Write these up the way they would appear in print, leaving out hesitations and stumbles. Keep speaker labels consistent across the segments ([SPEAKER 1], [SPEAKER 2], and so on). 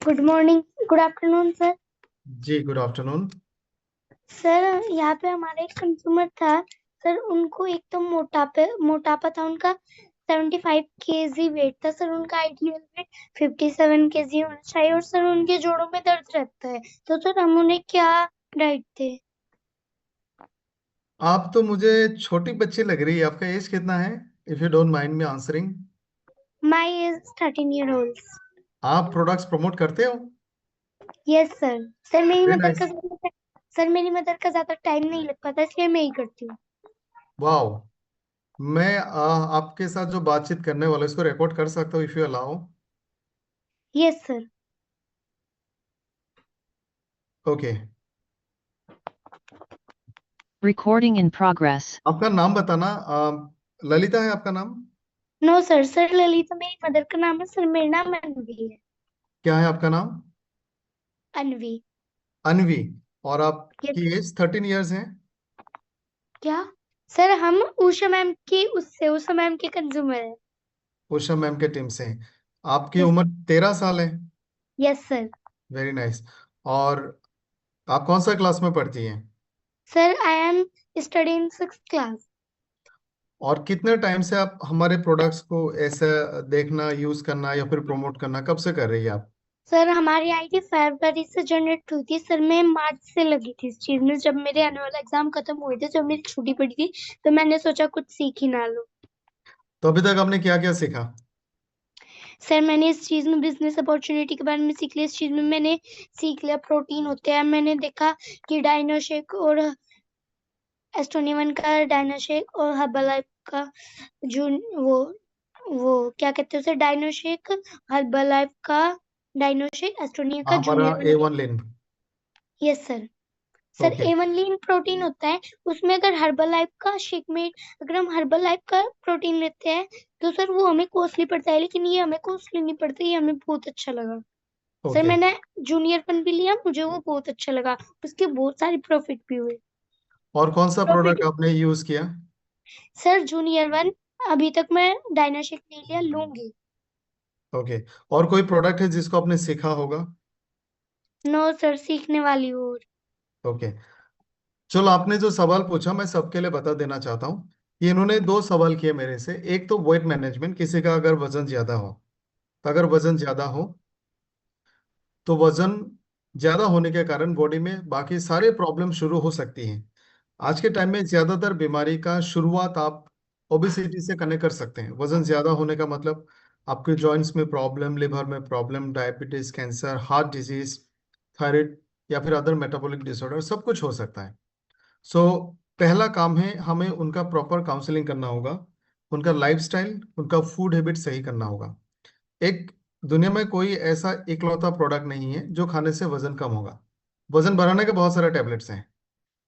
[SPEAKER 1] Good morning, good afternoon sir.
[SPEAKER 2] जी good afternoon.
[SPEAKER 1] Sir यहाँ पे हमारा एक कंज्यूमर था। सर उनको एक तो मोटापा था उनका। 75 kg वेट था सर। उनका आइडियल वेट 57 kg होना चाहिए। और सर उनके जोड़ों में दर्द रहता है। तो सर हम उन्हें क्या डाइट दे?
[SPEAKER 2] आप तो मुझे छोटी बच्ची लग रही है। आपका एज कितना है, if you don't mind me answering?
[SPEAKER 1] My is 13 years old।
[SPEAKER 2] आप प्रोडक्ट्स प्रमोट करते हो?
[SPEAKER 1] Yes sir. सर मेरी
[SPEAKER 2] वेरी
[SPEAKER 1] मदर का
[SPEAKER 2] नाइस।
[SPEAKER 1] सर मेरी मदर का ज्यादा टाइम नहीं लग पाता, इसलिए मैं ही करती हूँ।
[SPEAKER 2] वाओ। मैं आपके साथ जो बातचीत करने वाला हूं, इसको रिकॉर्ड कर सकता हूँ if you allow?
[SPEAKER 1] Yes sir.
[SPEAKER 2] Okay.
[SPEAKER 3] Recording in progress.
[SPEAKER 2] आपका नाम बताना। ललिता है आपका नाम?
[SPEAKER 1] No sir. सर ललिता मेरी मदर का नाम है सर। मेरा नाम अनवी है।
[SPEAKER 2] क्या है आपका नाम?
[SPEAKER 1] अनवी।
[SPEAKER 2] अनवी। और
[SPEAKER 1] यस।
[SPEAKER 2] आपकी एज 13 ईयर्स है?
[SPEAKER 1] क्या? सर हम उषा मैम के कंज्यूमर है।
[SPEAKER 2] उषा मैम के टीम से हैं। आपकी
[SPEAKER 1] यस।
[SPEAKER 2] उम्र 13 साल है?
[SPEAKER 1] Yes sir.
[SPEAKER 2] Very nice. और आप कौन सा क्लास में पढ़ती हैं?
[SPEAKER 1] Sir I am study in 6th class.
[SPEAKER 2] और कितने टाइम से आप हमारे प्रोडक्ट्स को ऐसा देखना, यूज करना या फिर प्रमोट करना कब से कर रही है आप?
[SPEAKER 1] सर हमारी आईडी फरवरी से जनरेट हुई थी सर। मैं मार्च से लगी थी इस चीज में। जब मेरे एनुअल एग्जाम खत्म हुए थे, जब मेरी छुट्टी पड़ी थी, तो मैंने सोचा कुछ सीख ही ना लो।
[SPEAKER 2] तो अभी तक आपने क्या क्या सीखा?
[SPEAKER 1] सर मैंने इस चीज में बिजनेस अपॉर्चुनिटी के बारे में सीख लिया। इस चीज में मैंने सीख लिया प्रोटीन होते हैं। मैंने देखा कि डाइनोशेक और एस्टोनिवन का डायनाशेक और हर्बलाइफ का जो वो क्या कहते हैं उसे, डायनोशेक, हर्बलाइफ का डायनोशेक, एस्टोनिया का
[SPEAKER 2] हमारा
[SPEAKER 1] junior one.
[SPEAKER 2] A1 lean.
[SPEAKER 1] Yes sir. Sir
[SPEAKER 2] okay.
[SPEAKER 1] A1 lean protein होता है। उसमें अगर हर्बलाइफ का शेक में अगर हम हर्बलाइफ का प्रोटीन लेते हैं, तो सर वो हमें कॉस्टली पड़ता है, लेकिन ये हमें कॉस्टली नहीं पड़ता। ये हमें बहुत अच्छा लगा। Sir
[SPEAKER 2] okay.
[SPEAKER 1] मैंने जूनियर वन भी लिया, मुझे वो बहुत अच्छा लगा। उसके बहुत सारे प्रॉफिट भी हुए।
[SPEAKER 2] और कौन सा प्रोडक्ट
[SPEAKER 1] प्रॉफिट।
[SPEAKER 2] आपने यूज किया?
[SPEAKER 1] Sir junior one. अभी तक मैं डायनाशिक नहीं लिया, लूंगी।
[SPEAKER 2] ओके। और कोई प्रोडक्ट है जिसको आपने सीखा होगा?
[SPEAKER 1] नो सर, सीखने वाली हूँ और।
[SPEAKER 2] ओके। चलो, आपने जो सवाल पूछा मैं सबके लिए बता देना चाहता हूँ। ये इन्होंने दो सवाल किए मेरे से। एक तो वेट मैनेजमेंट, किसी का अगर वजन ज्यादा हो, तो अगर वजन ज्यादा हो तो वजन ज्यादा होने के कारण बॉडी में बाकी सारे प्रॉब्लम शुरू हो सकती हैं। आज के टाइम में ज्यादातर बीमारी का शुरुआत आप ओबेसिटी से कनेक्ट कर सकते हैं। वजन ज्यादा होने का मतलब आपके जॉइंट्स में प्रॉब्लम, लिवर में problem, diabetes, cancer, heart disease, thyroid या फिर अदर मेटाबॉलिक डिसऑर्डर सब कुछ हो सकता है। सो पहला काम है हमें उनका प्रॉपर काउंसलिंग करना होगा। उनका लाइफस्टाइल, उनका फूड हैबिट सही करना होगा। एक दुनिया में कोई ऐसा इकलौता प्रोडक्ट नहीं है जो खाने से वजन कम होगा। वजन बढ़ाने के बहुत सारे टैबलेट्स हैं,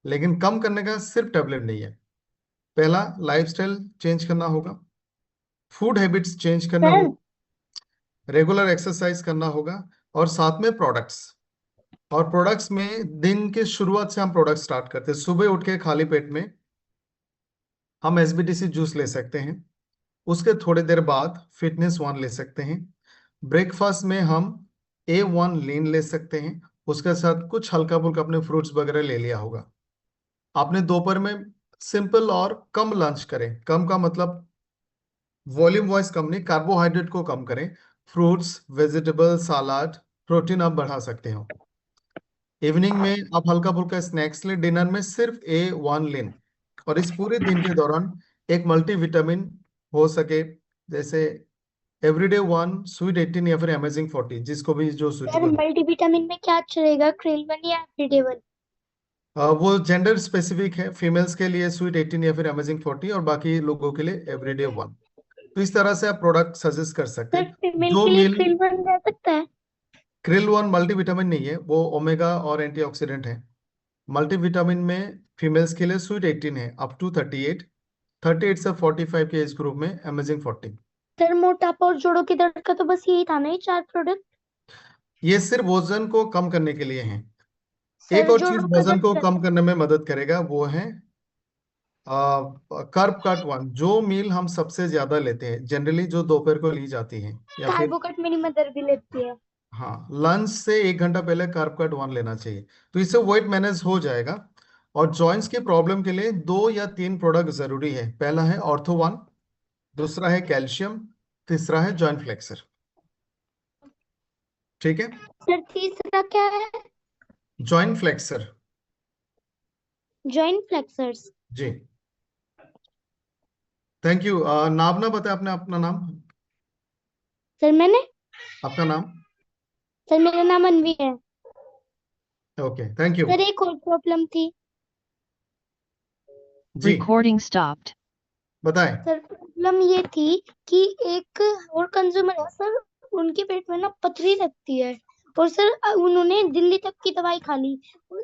[SPEAKER 2] लेकिन कम करने का सिर्फ टैबलेट नहीं है। पहला, लाइफस्टाइल चेंज करना होगा, फूड हैबिट्स चेंज करना
[SPEAKER 1] सर।
[SPEAKER 2] होगा, रेगुलर एक्सरसाइज करना होगा, और साथ में प्रोडक्ट्स। और प्रोडक्ट्स में दिन के शुरुआत से हम प्रोडक्ट स्टार्ट करते हैं। सुबह उठ के खाली पेट में हम एसबीटीसी जूस ले सकते हैं। उसके थोड़ी देर बाद फिटनेस वन ले सकते हैं। ब्रेकफास्ट में हम A1 लीन ले सकते हैं। उसके साथ कुछ हल्का फुल्का अपने फ्रूट्स वगैरह ले लिया होगा। आपने दोपहर में सिंपल और कम लंच करें। कम का मतलब वॉल्यूम वाइज कम नहीं, कार्बोहाइड्रेट को कम करें। फ्रूट्स, वेजिटेबल, सलाद, प्रोटीन आप बढ़ा सकते हो। इवनिंग में आप हल्का फुल्का स्नैक्स लें। डिनर में सिर्फ A1 लें। और इस पूरे दिन के दौरान एक मल्टीविटामिन हो सके, जैसे एवरीडे वन, स्वीट 18 या फिर अमेजिंग 40, जिसको भी जो
[SPEAKER 1] सर
[SPEAKER 2] सुटेबल।
[SPEAKER 1] मल्टीविटामिन में क्या अच्छा रहेगा, क्रिल वन या एवरीडे वन?
[SPEAKER 2] वो जेंडर स्पेसिफिक है। फीमेल्स के लिए स्वीट 18 या फिर अमेजिंग 40, और बाकी लोगों के लिए एवरीडे वन। तो इस तरह से आप प्रोडक्ट सजेस्ट कर सकते
[SPEAKER 1] सर
[SPEAKER 2] हैं।
[SPEAKER 1] फीमेल
[SPEAKER 2] जो
[SPEAKER 1] के लिए
[SPEAKER 2] मील
[SPEAKER 1] क्रिल वन रह सकता है?
[SPEAKER 2] क्रिल वन मल्टीविटामिन नहीं है, वो ओमेगा और एंटीऑक्सीडेंट है। मल्टीविटामिन में फीमेल्स के लिए स्वीट 18 है अप टू 38, 38 से 45 के एज ग्रुप में अमेजिंग 40।
[SPEAKER 1] सर मोटापा और जोड़ों के दर्द का तो बस यही था ना, ये 4 प्रोडक्ट?
[SPEAKER 2] ये सिर्फ वजन को कम करने के लिए हैं। एक
[SPEAKER 1] सर
[SPEAKER 2] और चीज
[SPEAKER 1] जोड़ों का
[SPEAKER 2] वजन
[SPEAKER 1] दर्द
[SPEAKER 2] को कम
[SPEAKER 1] रहता
[SPEAKER 2] करने में मदद करेगा, वो है कर्ब कट वन। जो मील हम सबसे ज्यादा लेते हैं जनरली, जो दोपहर को ली जाती है
[SPEAKER 1] है।
[SPEAKER 2] या फिर।
[SPEAKER 1] कार्बोकट मेरी मदर भी लेती है।
[SPEAKER 2] हाँ, लंच से 1 घंटा पहले कार्ब कट 1 लेना चाहिए। तो इससे वेट मैनेज हो जाएगा। और जॉइंट्स की प्रॉब्लम के लिए 2 या 3 प्रोडक्ट जरूरी है। पहला है ऑर्थो वन, दूसरा है कैल्शियम, तीसरा है जॉइंट फ्लेक्सर। ठीक है,
[SPEAKER 1] सर तीसरा क्या है?
[SPEAKER 2] Joint flexor.
[SPEAKER 1] Joint flexors.
[SPEAKER 2] जी, थैंक यू। नाम ना बताए आपने अपना नाम?
[SPEAKER 1] सर मैंने
[SPEAKER 2] आपका नाम?
[SPEAKER 1] सर मेरा नाम अनवी है।
[SPEAKER 2] Okay, thank you.
[SPEAKER 1] सर एक और प्रॉब्लम थी।
[SPEAKER 2] जी,
[SPEAKER 3] Recording stopped.
[SPEAKER 2] बताएं।
[SPEAKER 1] सर प्रॉब्लम ये थी कि एक और कंज्यूमर है सर, उनके पेट में ना पथरी लगती है। और सर उन्होंने दिल्ली तक की दवाई खा ली,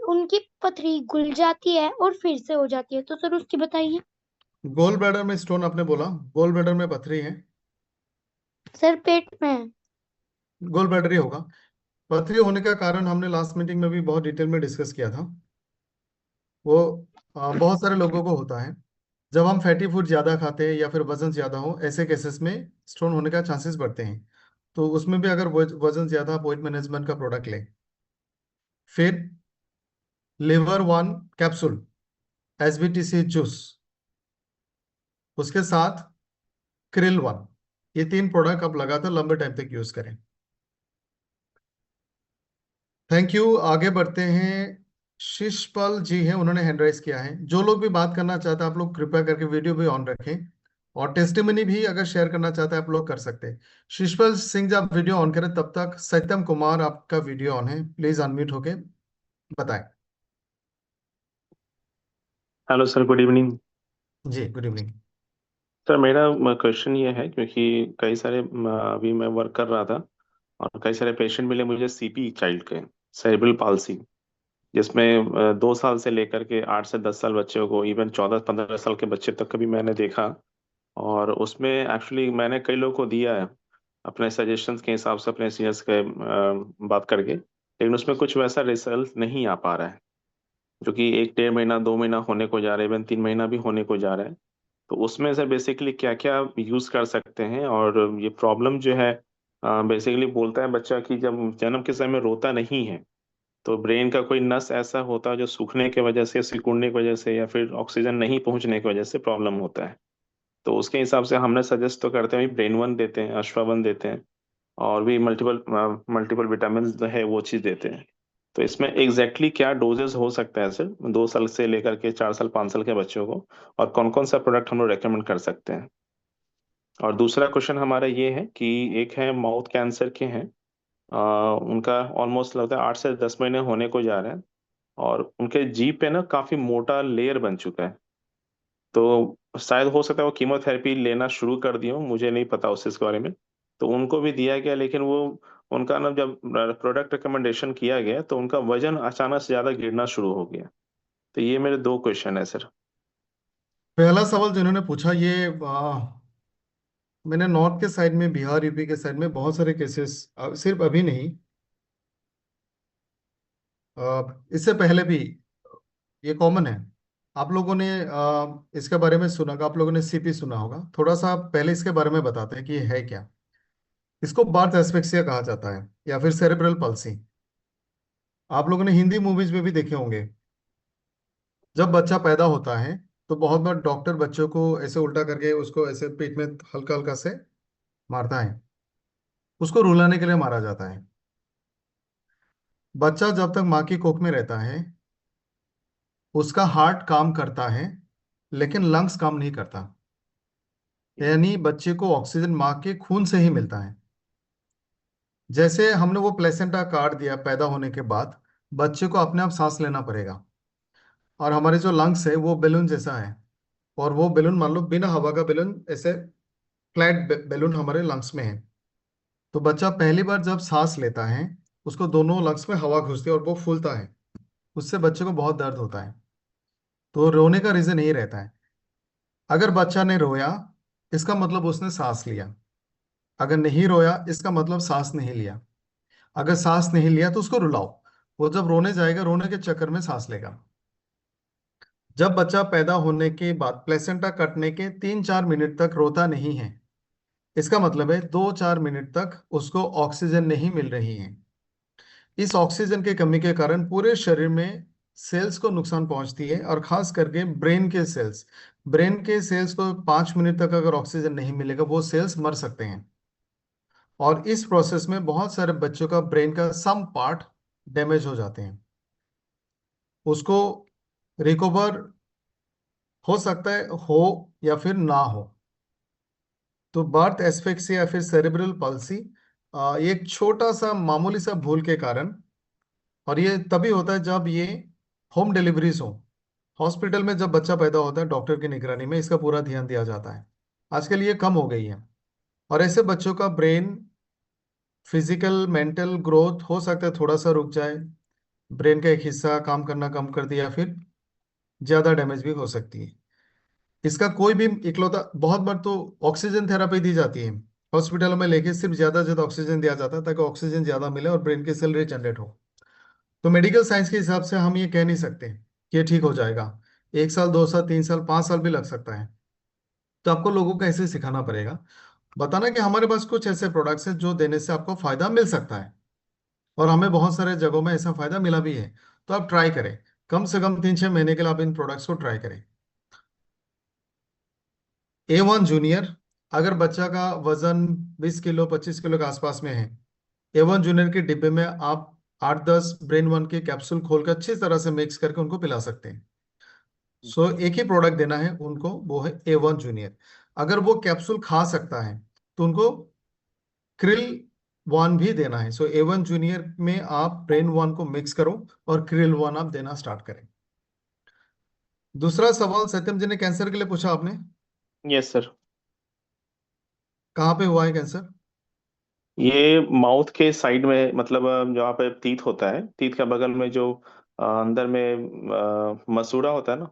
[SPEAKER 1] उनकी पथरी घुल जाती है और फिर से हो जाती है। तो सर उसकी बताइए।
[SPEAKER 2] गोल ब्लैडर में स्टोन आपने बोला, गोल ब्लैडर में पथरी है।
[SPEAKER 1] सर पेट में है।
[SPEAKER 2] गोल ब्लैडर ही होगा। पथरी होने का कारण हमने लास्ट मीटिंग में भी बहुत डिटेल में डिस्कस किया था। वो बहुत सारे लोगों को होता है। जब हम फैटी फूड ज्यादा खाते हैं या फिर वजन ज्यादा हो, ऐसे केसेस में स्टोन होने का चांसेस बढ़ते हैं। तो उसमें भी अगर वजन ज्यादा, आप वेट मैनेजमेंट का प्रोडक्ट लें। फिर लिवर वन कैप्सूल, एसबीटीसी जूस, उसके साथ क्रिल वन। ये 3 प्रोडक्ट आप लगातार लंबे टाइम तक यूज करें। Thank you. आगे बढ़ते हैं। शिशपाल जी हैं, उन्होंने हैंड राइज किया है। जो लोग भी बात करना चाहते हैं, आप लोग कृपया करके वीडियो भी ऑन रखें। और टेस्टिमनी भी अगर शेयर करना चाहते हैं, आप लोग कर सकते हैं। शिशपाल सिंह जी, आप वीडियो ऑन करें। तब तक सत्यम कुमार, आपका वीडियो ऑन है, प्लीज अनम्यूट होके बताएं।
[SPEAKER 4] Hello sir, good evening.
[SPEAKER 2] जी, गुड इवनिंग।
[SPEAKER 4] सर मेरा क्वेश्चन ये है, क्योंकि कई सारे अभी मैं वर्क कर रहा था और कई सारे पेशेंट मिले मुझे सीपी चाइल्ड के, सेरेब्रल पाल्सी, जिसमें 2 साल से लेकर के 8 से 10 साल बच्चों को, इवन 14-15 साल के बच्चे तक का भी मैंने देखा। और उसमें एक्चुअली मैंने कई लोगों को दिया है अपने सजेशंस के हिसाब से, अपने सीनियर्स के बात करके, लेकिन उसमें कुछ वैसा रिजल्ट नहीं आ पा रहा है, जो कि 1-1.5 महीना 2 महीना होने को जा रहा है, इवन 3 महीना भी होने को जा रहा है। तो उसमें से बेसिकली क्या क्या यूज कर सकते हैं? और ये प्रॉब्लम जो है, बेसिकली बोलता है बच्चा कि जब जन्म के समय रोता नहीं है, तो ब्रेन का कोई नस ऐसा होता है जो सूखने की वजह से, सिकुड़ने की वजह से, या फिर ऑक्सीजन नहीं पहुंचने की वजह से प्रॉब्लम होता है। तो उसके हिसाब से हमने सजेस्ट तो करते हैं, ब्रेन वन देते हैं, अश्वावन देते हैं, और भी मल्टीपल मल्टीपल विटामिन जो है वो चीज देते हैं। तो इसमें एग्जैक्टली क्या डोजेस हो सकता है सर, 2 साल से लेकर के 4 साल 5 साल के बच्चों को, और कौन कौन सा प्रोडक्ट हम लोग रेकमेंड कर सकते हैं? और दूसरा क्वेश्चन हमारा ये है कि एक है माउथ कैंसर के हैं, उनका ऑलमोस्ट लगता है 8 से 10 महीने होने को जा रहे हैं, और उनके जीभ पे ना काफी मोटा लेयर बन चुका है। तो शायद हो सकता है वो कीमोथेरेपी लेना शुरू कर दिए हो, मुझे नहीं पता उस चीज़ के बारे में। तो उनको भी दिया गया, लेकिन वो, उनका ना जब प्रोडक्ट रिकमेंडेशन किया गया तो उनका वजन अचानक से ज्यादा गिरना शुरू हो गया। तो ये मेरे 2 क्वेश्चन है सर।
[SPEAKER 2] पहला सवाल जिन्होंने पूछा, ये मैंने नॉर्थ के साइड में, बिहार यूपी के साइड में बहुत सारे केसेस, सिर्फ अभी नहीं, इससे पहले भी ये कॉमन है। आप लोगों ने इसके बारे में सुना होगा, आप लोगों ने सीपी सुना होगा। थोड़ा सा पहले इसके बारे में बताते हैं कि ये है क्या। इसको बार्थ एस्फिक्सिया कहा जाता है, या फिर सेरेब्रल पल्सी। आप लोगों ने हिंदी मूवीज में भी देखे होंगे। जब बच्चा पैदा होता है, तो बहुत बार डॉक्टर बच्चों को ऐसे उल्टा करके उसको ऐसे पेट में हल्का हल्का से मारता है। उसको रुलाने के लिए मारा जाता है। बच्चा जब तक माँ की कोख में रहता है, उसका हार्ट काम करता है, लेकिन लंग्स काम नहीं करता। यानी बच्चे को ऑक्सीजन माँ के खून से ही मिलता है। जैसे हमने वो प्लेसेंटा काट दिया पैदा होने के बाद, बच्चे को अपने आप सांस लेना पड़ेगा। और हमारे जो लंग्स है वो बैलून जैसा है। और वो बैलून, मान लो बिना हवा का बैलून, ऐसे फ्लैट बैलून हमारे लंग्स में है। तो बच्चा पहली बार जब सांस लेता है, उसको दोनों लंग्स में हवा घुसती है और वो फूलता है। उससे बच्चे को बहुत दर्द होता है। तो रोने का रीजन यही रहता है। अगर बच्चा ने रोया, इसका मतलब उसने सांस लिया। अगर नहीं रोया, इसका मतलब सांस नहीं लिया। अगर सांस नहीं लिया तो उसको रुलाओ। वो जब रोने जाएगा, रोने के चक्कर में सांस लेगा। जब बच्चा पैदा होने के बाद प्लेसेंटा कटने के 3-4 मिनट तक रोता नहीं है, इसका मतलब है 2-4 मिनट तक उसको ऑक्सीजन नहीं मिल रही है। इस ऑक्सीजन की कमी के कारण पूरे शरीर में सेल्स को नुकसान पहुंचती है, और खास करके ब्रेन के सेल्स को 5 मिनट तक अगर ऑक्सीजन नहीं मिलेगा वो सेल्स मर सकते हैं। और इस प्रोसेस में बहुत सारे बच्चों का ब्रेन का सम पार्ट डैमेज हो जाते हैं। उसको रिकवर हो सकता है हो या फिर ना हो। तो बर्थ एस्फिक्सिया या फिर सेरेब्रल पल्सी एक छोटा सा मामूली सा भूल के कारण, और ये तभी होता है जब ये होम डिलीवरीज हो। हॉस्पिटल में जब बच्चा पैदा होता है डॉक्टर की निगरानी में इसका पूरा ध्यान दिया जाता है। आजकल ये कम हो गई है। और ऐसे बच्चों का ब्रेन फिजिकल मेंटल ग्रोथ हो सकता है थोड़ा सा रुक जाए, ब्रेन का एक हिस्सा काम करना कम कर दिया, फिर ज्यादा डैमेज भी हो सकती है। इसका कोई भी इकलौता, बहुत बार तो ऑक्सीजन थेरेपी दी जाती है हॉस्पिटलों में, लेके सिर्फ ज्यादा ज्यादा ऑक्सीजन दिया जाता है ताकि ऑक्सीजन ज्यादा मिले और ब्रेन की सेल रिजनरेट हो। तो मेडिकल साइंस के हिसाब से हम ये कह नहीं सकते कि ये ठीक हो जाएगा। 1 साल, 2 साल, 3 साल, 5 साल भी लग सकता है। तो आपको लोगों को ऐसे सिखाना पड़ेगा, बताना कि हमारे पास कुछ ऐसे प्रोडक्ट्स हैं जो देने से आपको फायदा मिल सकता है, और हमें बहुत सारे जगहों में ऐसा फायदा मिला भी है। तो आप ट्राई करें, कम से कम 3-6 महीने के लिए आप इन प्रोडक्ट्स को ट्राई करें। A1 जूनियर, अगर बच्चा का वजन 20 किलो 25 किलो के आसपास में है, A1 जूनियर के डिब्बे में आप 8-10 ब्रेन वन के कैप्सूल खोलकर अच्छी तरह से मिक्स करके उनको पिला सकते हैं। सो एक ही प्रोडक्ट देना है उनको, वो है A1 जूनियर। अगर वो कैप्सूल खा सकता है तो उनको क्रिल वन भी देना है। सो A1 जूनियर में आप ब्रेन वन को मिक्स करो और क्रिल वन आप देना स्टार्ट करें। दूसरा सवाल सत्यम जी ने कैंसर के लिए पूछा आपने,
[SPEAKER 4] यस सर।
[SPEAKER 2] कहाँ पे हुआ है कैंसर?
[SPEAKER 4] ये माउथ के साइड में, मतलब जहाँ पे तीत होता है, तीत के बगल में जो अंदर में मसूड़ा होता है ना,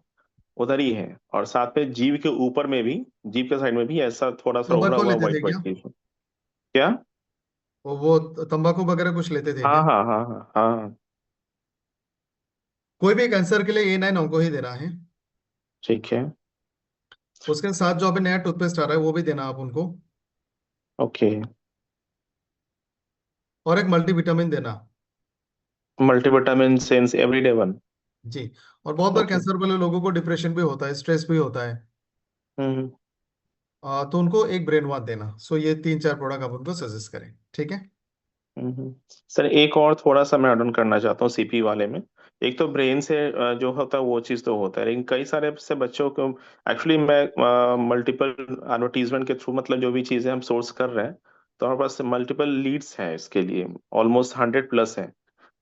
[SPEAKER 4] उधर ही है। और साथ में जीभ के ऊपर में भी, जीभ के साइड में भी ऐसा थोड़ा सा उभरा
[SPEAKER 2] तंबाकू
[SPEAKER 4] हुआ
[SPEAKER 2] लेते
[SPEAKER 4] व्हाइट
[SPEAKER 2] थे
[SPEAKER 4] व्हाइट
[SPEAKER 2] क्या?
[SPEAKER 4] चीज। क्या?
[SPEAKER 2] वो तंबाकू वगैरह कुछ लेते थे
[SPEAKER 4] हाँ
[SPEAKER 2] क्या?
[SPEAKER 4] हाँ हाँ हाँ हाँ हाँ।
[SPEAKER 2] कोई भी कैंसर के लिए A9 onco ही देना है।
[SPEAKER 4] ठीक है।
[SPEAKER 2] उसके साथ जो अभी नया टूथपेस्ट आ रहा है वो भी देना आप उनको,
[SPEAKER 4] ओके।
[SPEAKER 2] और एक मल्टीविटामिन देना।
[SPEAKER 4] Multivitamin sense everyday one.
[SPEAKER 2] जी। और बहुत बार
[SPEAKER 4] ओके।
[SPEAKER 2] कैंसर वाले लोगों को डिप्रेशन भी होता है, स्ट्रेस भी होता है,
[SPEAKER 4] हम्म।
[SPEAKER 2] तो उनको एक ब्रेन वाश देना। सो ये 3-4 प्रोडक्ट आप उनको सजेस्ट करें, ठीक है?
[SPEAKER 4] सर एक और थोड़ा सा मैं ऐड ऑन करना चाहता हूँ सीपी वाले में। एक तो ब्रेन से जो होता है वो चीज़ तो होता है, लेकिन कई सारे से बच्चों को एक्चुअली मैं मल्टीपल एडवर्टीजमेंट के थ्रू, मतलब जो भी चीज़ें हम सोर्स कर रहे हैं, तो हमारे पास मल्टीपल लीड्स हैं इसके लिए, ऑलमोस्ट 100+ हैं।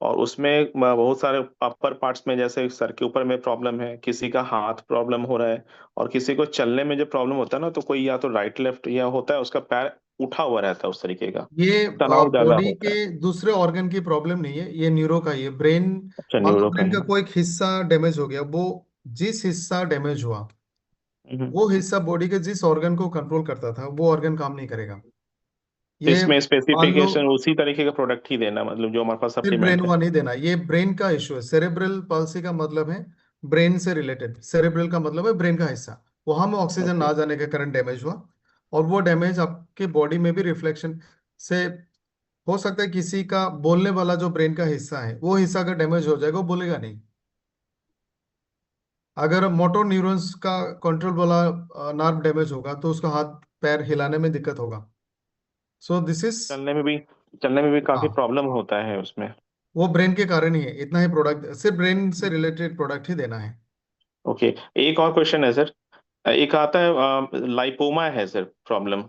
[SPEAKER 4] और उसमें बहुत सारे अपर पार्ट्स में, जैसे सर के ऊपर में प्रॉब्लम है, किसी का हाथ प्रॉब्लम हो रहा है, और किसी को चलने में जो प्रॉब्लम होता है ना, तो कोई या तो राइट लेफ्ट या होता है, उसका पैर उठा हुआ रहता है उस तरीके का,
[SPEAKER 2] ये
[SPEAKER 4] तनाव ज्यादा
[SPEAKER 2] बॉडी
[SPEAKER 4] होता
[SPEAKER 2] के
[SPEAKER 4] है।
[SPEAKER 2] दूसरे ऑर्गन की प्रॉब्लम नहीं है, ये न्यूरो का ही है। ब्रेन,
[SPEAKER 4] अच्छा,
[SPEAKER 2] मान लो
[SPEAKER 4] न्यूरो का
[SPEAKER 2] ब्रेन
[SPEAKER 4] है।
[SPEAKER 2] का कोई एक हिस्सा डैमेज हो गया, वो जिस हिस्सा डैमेज हुआ
[SPEAKER 4] हम्म।
[SPEAKER 2] वो हिस्सा बॉडी के जिस ऑर्गन को कंट्रोल करता था वो ऑर्गन काम नहीं करेगा।
[SPEAKER 4] तो
[SPEAKER 2] ये
[SPEAKER 4] इसमें
[SPEAKER 2] मान लो
[SPEAKER 4] स्पेसिफिकेशन उसी तरीके का प्रोडक्ट ही देना, मतलब जो हमारे पास
[SPEAKER 2] सिर्फ ब्रेन
[SPEAKER 4] सप्लीमेंट है।
[SPEAKER 2] हुआ नहीं देना, ये ब्रेन का इशू है। सेरेब्रल पल्सी का मतलब है ब्रेन से रिलेटेड, सेरेब्रल का मतलब है ब्रेन का हिस्सा, वहां में ऑक्सीजन
[SPEAKER 4] ओके।
[SPEAKER 2] ना जाने के कारण डैमेज हुआ। और वो डैमेज आपके बॉडी में भी रिफ्लेक्शन से हो सकता है। किसी का बोलने वाला जो ब्रेन का हिस्सा है वो हिस्सा अगर डैमेज हो जाएगा वो बोलेगा नहीं। अगर मोटो न्यूरॉन्स का कंट्रोल वाला नर्व डैमेज होगा तो उसका हाथ पैर हिलाने में दिक्कत होगा। सो दिस इज,
[SPEAKER 4] चलने में भी चलने में भी काफी
[SPEAKER 2] हाँ,
[SPEAKER 4] प्रॉब्लम होता है उसमें।
[SPEAKER 2] वो ब्रेन के कारण ही है। इतना ही प्रोडक्ट, सिर्फ ब्रेन से रिलेटेड प्रोडक्ट ही देना है।
[SPEAKER 4] ओके। एक और क्वेश्चन है सर। एक आता है लाइपोमा है सर, प्रॉब्लम,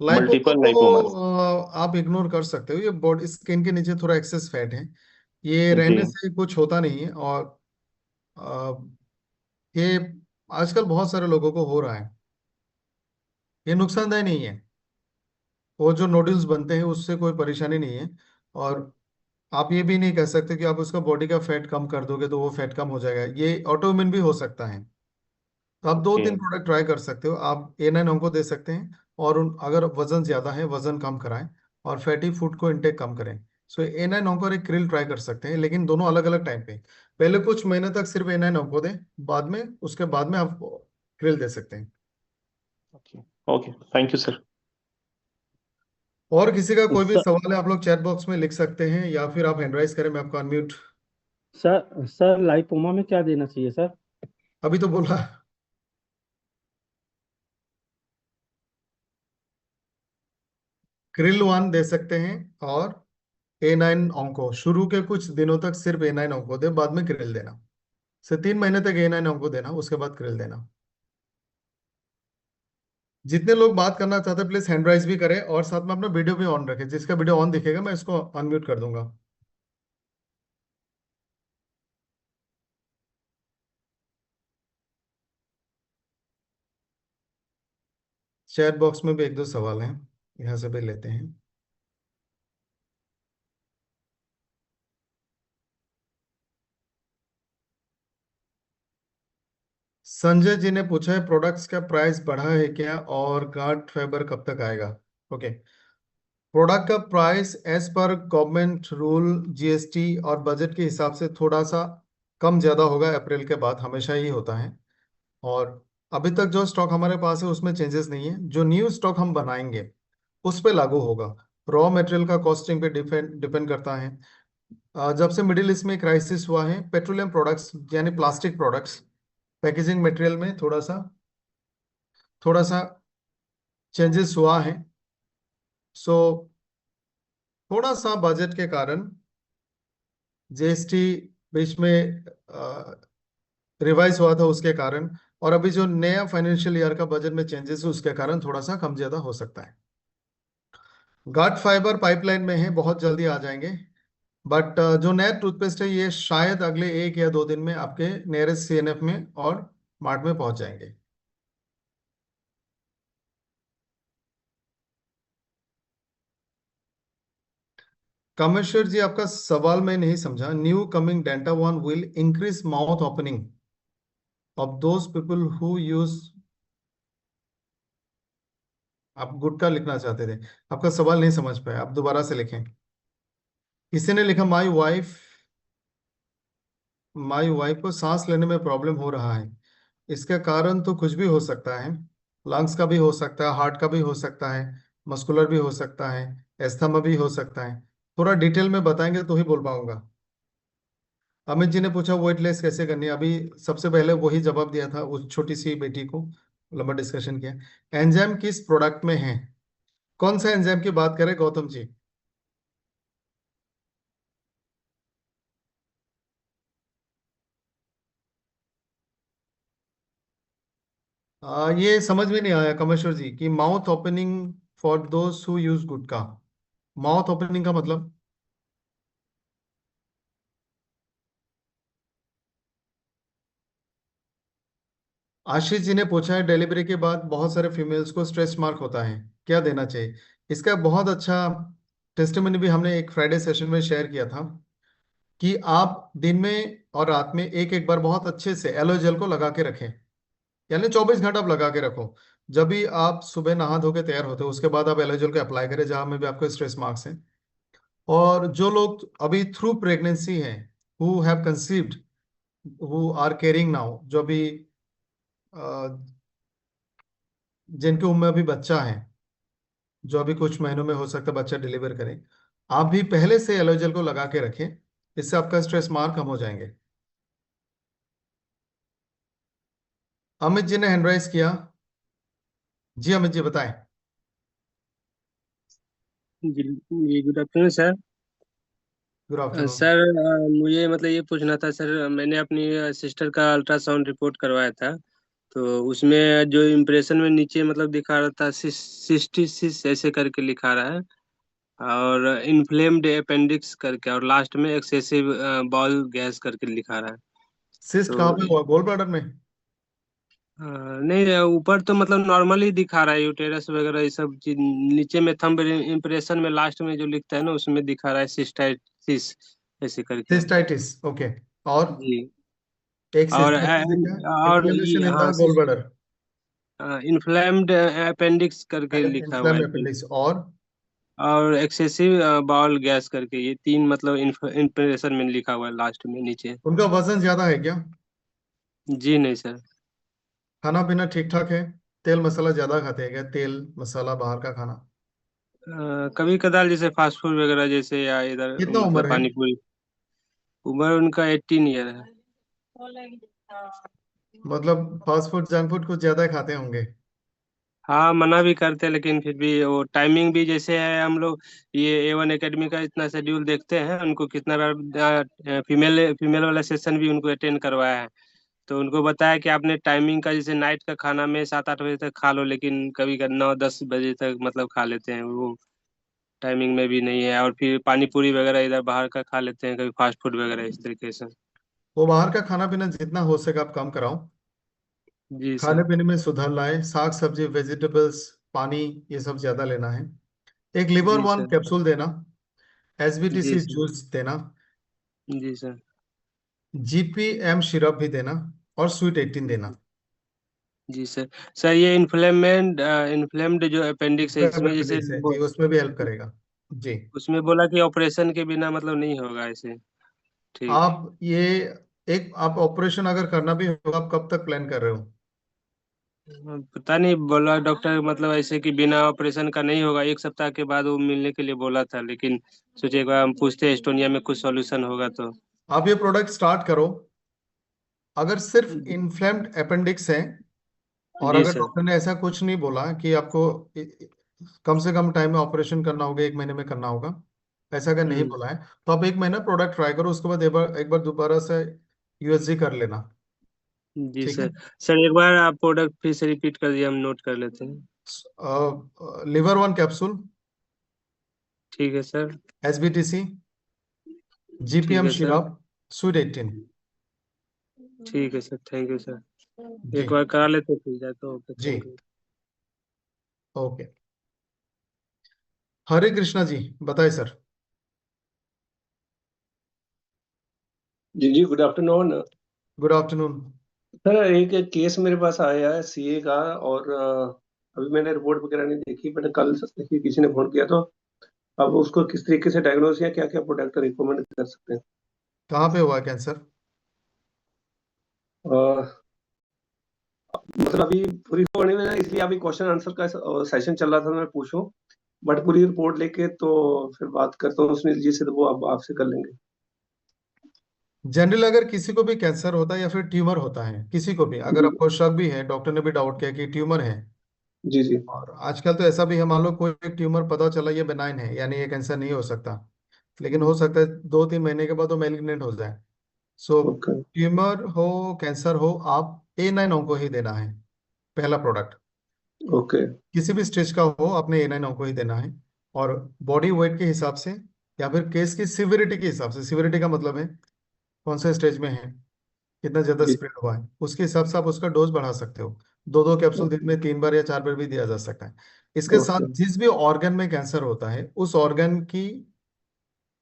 [SPEAKER 2] लाइपोमा
[SPEAKER 4] मल्टीपल
[SPEAKER 2] को
[SPEAKER 4] लाइपोमास।
[SPEAKER 2] आप इग्नोर कर सकते हो, ये बॉडी स्किन के नीचे थोड़ा एक्सेस फैट है, ये
[SPEAKER 4] जी।
[SPEAKER 2] रहने से कुछ होता नहीं है। और अ, ये आजकल बहुत सारे लोगों को हो रहा है, ये नुकसानदायक नहीं है। वो जो नोडल्स बनते हैं उससे कोई परेशानी नहीं है। और आप ये भी नहीं कह सकते कि आप उसका बॉडी का फैट कम कर दोगे तो वो फैट कम हो जाएगा, ये ऑटोइम्यून भी हो सकता है। तो आप दो
[SPEAKER 4] ओके।
[SPEAKER 2] तीन प्रोडक्ट ट्राई कर सकते हो। आप A9 onco दे सकते हैं, और अगर वजन ज्यादा है वजन कम कराएं, और फैटी फूड को इनटेक कम करें। सो A9 onco और एक क्रिल ट्राई कर सकते हैं, लेकिन दोनों अलग अलग टाइम पे। पहले कुछ महीने तक सिर्फ A9 onco दें, बाद में उसके बाद में आप क्रिल दे सकते हैं।
[SPEAKER 4] Okay. Okay, thank you sir.
[SPEAKER 2] और किसी का कोई भी
[SPEAKER 5] सर
[SPEAKER 2] सवाल है आप लोग चैट बॉक्स में लिख सकते हैं, या फिर आप हैंड राइज करें, मैं आपको अनम्यूट।
[SPEAKER 5] सर लाइपोमा में क्या देना चाहिए सर?
[SPEAKER 2] अभी तो बोला। क्रिल 1 दे सकते हैं, और A9 ऑंको शुरू के कुछ दिनों तक सिर्फ A9 ऑंको दे, बाद में क्रिल देना। से 3 महीने तक A9 ऑंको देना, उसके बाद क्रिल देना। जितने लोग बात करना चाहते हैं प्लीज हैंड राइज भी करें, और साथ में अपना वीडियो भी ऑन रखें। जिसका वीडियो ऑन दिखेगा मैं इसको अनम्यूट कर दूंगा। चैट बॉक्स में भी एक दो सवाल हैं, यहाँ से भी लेते हैं। संजय जी ने पूछा है प्रोडक्ट्स का प्राइस बढ़ा है क्या, और गार्ड फाइबर कब तक आएगा। ओके, प्रोडक्ट का प्राइस एज पर गवर्नमेंट रूल, जीएसटी और बजट के हिसाब से थोड़ा सा कम ज्यादा होगा अप्रैल के बाद, हमेशा ही होता है। और अभी तक जो स्टॉक हमारे पास है उसमें चेंजेस नहीं है। जो न्यू स्टॉक हम बनाएंगे उस पे लागू होगा। रॉ मटेरियल का कॉस्टिंग पे डिपेंड डिपेंड करता है। जब से मिडिल ईस्ट में क्राइसिस हुआ है, पेट्रोलियम प्रोडक्ट्स यानी प्लास्टिक प्रोडक्ट्स, पैकेजिंग मटेरियल में थोड़ा सा चेंजेस हुआ है। सो थोड़ा सा बजट के कारण जीएसटी बीच में रिवाइज हुआ था, उसके कारण, और अभी जो नया फाइनेंशियल ईयर का बजट में चेंजेस है उसके कारण थोड़ा सा कम ज्यादा हो सकता है। गार्ड फाइबर पाइपलाइन में है, बहुत जल्दी आ जाएंगे। बट जो नया टूथपेस्ट है ये शायद अगले 1 या 2 दिन में आपके नियरेस्ट सीएनएफ में और मार्ट में पहुंच जाएंगे। कामेश्वर जी, आपका सवाल मैं नहीं समझा। New coming Denta one will increase mouth opening of those people who use. आप गुटका लिखना चाहते थे, आपका सवाल नहीं समझ पाए, आप दोबारा से लिखें। किसी ने लिखा माई वाइफ को सांस लेने में प्रॉब्लम हो रहा है। इसका कारण तो कुछ भी हो सकता है। लंग्स का भी हो सकता है, हार्ट का भी हो सकता है, मस्कुलर भी हो सकता है, एस्थमा भी हो सकता है। थोड़ा डिटेल में बताएंगे तो ही बोल पाऊंगा। अमित जी ने पूछा वेट लेस कैसे करनी है, अभी सबसे पहले वही जवाब दिया था उस छोटी सी बेटी को, लंबा डिस्कशन किया। एंजाइम किस प्रोडक्ट में है, कौन सा एंजाइम की बात करें गौतम जी। ये समझ में नहीं आया कमेश्वर जी कि mouth opening for those who use gutkha, mouth opening का मतलब। आशीष जी ने पूछा है डिलीवरी के बाद बहुत सारे फीमेल्स को स्ट्रेच मार्क होता है, क्या देना चाहिए। इसका बहुत अच्छा टेस्टिमनी भी हमने एक फ्राइडे सेशन में शेयर किया था, कि आप दिन में और रात में एक एक बार बहुत अच्छे से एलोए जेल को लगा के रखें। यानी 24 घंटा आप लगा के रखो। जब भी आप सुबह नहा धो के तैयार होते हो उसके बाद आप एलोए जेल को अप्लाई करें जहां में भी आपको स्ट्रेस मार्क्स हैं। और जो लोग अभी थ्रू प्रेगनेंसी हैं, who have conceived, who are caring now, जो भी जिनके उम्र में अभी बच्चा है, जो अभी कुछ महीनों में हो सकता है बच्चा डिलीवर करें, आप भी पहले से एलोए जेल को लगा के रखें। इससे आपका स्ट्रेस मार्क कम हो जाएंगे। अमित जी ने हैंड राइज किया। जी अमित जी बताएं।
[SPEAKER 6] जी जी, good afternoon sir.
[SPEAKER 2] Good afternoon.
[SPEAKER 6] Sir मुझे मतलब ये पूछना था सर, मैंने अपनी सिस्टर का अल्ट्रासाउंड रिपोर्ट करवाया था, तो उसमें जो इम्प्रेशन में नीचे मतलब दिखा रहा था 66 ऐसे करके लिखा रहा है, और इन्फ्लेम्ड अपेंडिक्स करके, और लास्ट में एक्सेसिव बॉल गैस करके लिखा रहा है।
[SPEAKER 2] सिस्ट कहाँ
[SPEAKER 6] तो
[SPEAKER 2] पे हुआ, गोल ब्लैडर में।
[SPEAKER 6] नहीं, ऊपर तो मतलब नॉर्मली दिखा रहा है यूटेरस वगैरह ये सब चीज, नीचे में थंब इम्प्रेशन में लास्ट में जो लिखता है ना उसमें दिखा रहा है सिस्टाइटिस ऐसे करके।
[SPEAKER 2] Cystitis, okay. और
[SPEAKER 6] जी।
[SPEAKER 2] एक
[SPEAKER 6] और
[SPEAKER 2] सिस्टाइटिस दिखा,
[SPEAKER 6] और
[SPEAKER 2] इन्फ्लेमेशन इन
[SPEAKER 6] हाँ,
[SPEAKER 2] the gall bladder,
[SPEAKER 6] inflamed appendix करके लिखा हुआ
[SPEAKER 2] इन्फ्लेम
[SPEAKER 6] है।
[SPEAKER 2] अपेंडिक्स,
[SPEAKER 6] और एक्सेसिव बाउल गैस करके, ये तीन मतलब इम्प्रेशन में लिखा हुआ है लास्ट में नीचे।
[SPEAKER 2] उनका वजन ज्यादा है क्या,
[SPEAKER 6] जी नहीं सर।
[SPEAKER 2] खाना पीना ठीक ठाक है, तेल मसाला ज्यादा खाते हैं क्या, तेल मसाला बाहर का खाना।
[SPEAKER 6] कभी कदार जैसे फास्ट फूड वगैरह जैसे, या इधर
[SPEAKER 2] कितना
[SPEAKER 6] मतलब
[SPEAKER 2] उम्र है?
[SPEAKER 6] पानी पूरी। उम्र उनका 18 ईयर है।
[SPEAKER 2] मतलब फास्ट फूड जंक फूड कुछ ज्यादा खाते होंगे।
[SPEAKER 6] हाँ, मना भी करते हैं, लेकिन फिर भी वो टाइमिंग भी जैसे है, हम लोग ये A1 एकेडमी का इतना शेड्यूल देखते हैं, उनको कितना बार फीमेल फीमेल वाला सेशन भी उनको अटेंड करवाया है। तो उनको बताया कि आपने टाइमिंग का, जैसे नाइट का खाना में 7-8 बजे तक खा लो, लेकिन कभी कभी 9-10 बजे तक मतलब खा लेते हैं, वो टाइमिंग में भी नहीं है। और फिर पानी पूरी वगैरह इधर बाहर का खा लेते हैं, कभी फास्ट फूड वगैरह इस तरीके से।
[SPEAKER 2] वो बाहर का खाना पीना जितना हो सके आप कम कराओ।
[SPEAKER 6] जी
[SPEAKER 2] खाने
[SPEAKER 6] सर।
[SPEAKER 2] पीने में सुधार लाए, साग सब्जी वेजिटेबल्स, पानी, ये सब ज्यादा लेना है। एक लिवर
[SPEAKER 6] जी
[SPEAKER 2] वन
[SPEAKER 6] सर।
[SPEAKER 2] कैप्सूल देना,
[SPEAKER 6] जी
[SPEAKER 2] एसबीटीसी
[SPEAKER 6] सर।
[SPEAKER 2] जूस देना,
[SPEAKER 6] जी सर।
[SPEAKER 2] जीपीएम सिरप भी देना, और स्वीट 18 देना।
[SPEAKER 6] जी सर। सर, ये इन्फ्लेम्ड जो अपेंडिक्स है, इसमें जैसे
[SPEAKER 2] appendix है जी, उसमें भी हेल्प करेगा जी।
[SPEAKER 6] उसमें बोला कि ऑपरेशन के बिना मतलब नहीं होगा ऐसे। ठीक।
[SPEAKER 2] आप ये एक आप ऑपरेशन अगर करना भी होगा, आप कब तक प्लान कर रहे हो?
[SPEAKER 6] पता नहीं, बोला डॉक्टर मतलब ऐसे कि बिना ऑपरेशन का नहीं होगा, 1 सप्ताह के बाद वो मिलने के लिए बोला था, लेकिन सोचे एक बार हम पूछते हैं एस्टोनिया में कुछ सॉल्यूशन होगा तो।
[SPEAKER 2] आप ये प्रोडक्ट स्टार्ट करो। अगर सिर्फ इन्फ्लेम्ड अपेंडिक्स है, और
[SPEAKER 6] जी
[SPEAKER 2] अगर
[SPEAKER 6] सर।
[SPEAKER 2] डॉक्टर ने ऐसा कुछ नहीं बोला कि आपको कम से कम टाइम में ऑपरेशन करना होगा, 1 महीने में करना होगा, ऐसा अगर नहीं
[SPEAKER 6] हम्म।
[SPEAKER 2] बोला है, तो आप 1 महीना प्रोडक्ट ट्राई करो, उसके बाद एक बार दोबारा से यूएसजी कर लेना।
[SPEAKER 6] जी
[SPEAKER 2] ठीक है।
[SPEAKER 6] सर। सर, एक बार आप प्रोडक्ट फिर से रिपीट कर दिए, हम नोट कर लेते हैं।
[SPEAKER 2] लिवर वन कैप्सूल,
[SPEAKER 6] ठीक है सर।
[SPEAKER 2] एसबीटीसी,
[SPEAKER 6] ठीक
[SPEAKER 2] जीपीएम
[SPEAKER 6] है सर।
[SPEAKER 2] Syrup, sweet 18।
[SPEAKER 6] ठीक है सर, थैंक यू सर।
[SPEAKER 2] जी
[SPEAKER 6] एक बार करा लेते फिर जाए तो ओके,
[SPEAKER 2] जी,
[SPEAKER 6] thank you.
[SPEAKER 2] Okay. Hare Krishna ji, बताइए सर।
[SPEAKER 7] जी जी, good afternoon.
[SPEAKER 2] Good afternoon.
[SPEAKER 7] Sir, एक एक केस मेरे पास आया है सीए का, और अभी मैंने रिपोर्ट वगैरह नहीं देखी, बट कल किसी ने फोन किया, तो अब उसको किस तरीके से डायग्नोस या क्या क्या प्रोडक्ट रिकमेंड कर सकते हैं?
[SPEAKER 2] कहाँ पे हुआ कैंसर?
[SPEAKER 7] अ, मतलब अभी पूरी होने में, इसलिए अभी क्वेश्चन आंसर का सेशन चल रहा था, मैं पूछूं, बट पूरी रिपोर्ट लेके तो फिर बात करता हूँ सुनील जी से, तो वो अब आपसे कर लेंगे।
[SPEAKER 2] जनरल अगर किसी को भी कैंसर होता है या फिर ट्यूमर होता है, किसी को भी अगर
[SPEAKER 7] जी
[SPEAKER 2] आपको शक भी है, डॉक्टर ने भी डाउट किया कि ट्यूमर है,
[SPEAKER 7] जी जी।
[SPEAKER 2] और आजकल तो ऐसा भी है, मान लो कोई एक ट्यूमर पता चला ये बेनाइन है, यानी ये कैंसर नहीं हो सकता, लेकिन हो सकता है 2-3 महीने के बाद वो मैलिग्नेंट हो जाए। सो
[SPEAKER 7] ओके
[SPEAKER 2] ट्यूमर हो, कैंसर हो, आप A9 onco ही देना है पहला प्रोडक्ट।
[SPEAKER 7] ओके
[SPEAKER 2] किसी भी स्टेज का हो, आपने A9 onco ही देना है। और बॉडी वेट के हिसाब से, या फिर केस की सिविरिटी के हिसाब से, सिविरिटी का मतलब है कौन से स्टेज में है, कितना ज्यादा
[SPEAKER 7] जी।
[SPEAKER 2] स्प्रेड हुआ है, उसके हिसाब से आप उसका डोज बढ़ा सकते हो। 2-2 कैप्सूल दिन में 3 बार या 4 बार भी दिया जा सकता है। इसके
[SPEAKER 7] ओके
[SPEAKER 2] साथ जिस भी ऑर्गन में कैंसर होता है, उस ऑर्गन की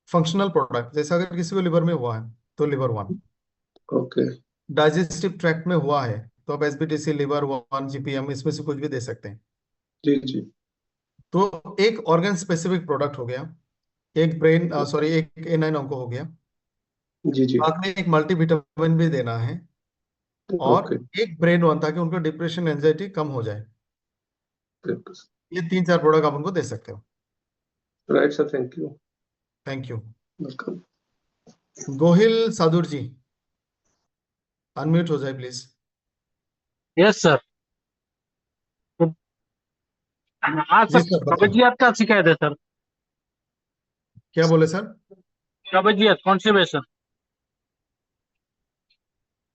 [SPEAKER 2] फंक्शनल प्रोडक्ट, जैसे अगर किसी को लिवर में हुआ है तो liver one,
[SPEAKER 7] okay.
[SPEAKER 2] Digestive tract में हुआ है तो आप एसबीटीसी लिवर वन, जीपीएम, इसमें से कुछ भी दे सकते हैं।
[SPEAKER 7] जी जी
[SPEAKER 2] तो एक ऑर्गन स्पेसिफिक प्रोडक्ट हो गया, एक ब्रेन सॉरी एक A9 onco हो गया।
[SPEAKER 7] जी जी।
[SPEAKER 2] साथ में एक मल्टीविटामिन भी देना है, और
[SPEAKER 7] ओके।
[SPEAKER 2] एक ब्रेन वन, ताकि उनको डिप्रेशन एंजाइटी कम हो जाए। ये 3-4 प्रोडक्ट आप उनको दे सकते हो।
[SPEAKER 7] Right sir, thank you.
[SPEAKER 2] Thank you.
[SPEAKER 7] Welcome.
[SPEAKER 2] Gohil Sadur ji, unmute हो जाए प्लीज।
[SPEAKER 8] Yes sir. हाँ
[SPEAKER 2] जी
[SPEAKER 8] सर,
[SPEAKER 2] सर, बताइए।
[SPEAKER 8] कब्जियत का शिकायत है सर।
[SPEAKER 2] क्या बोले सर?
[SPEAKER 8] कब्जियत, कॉन्स्टिपेशन।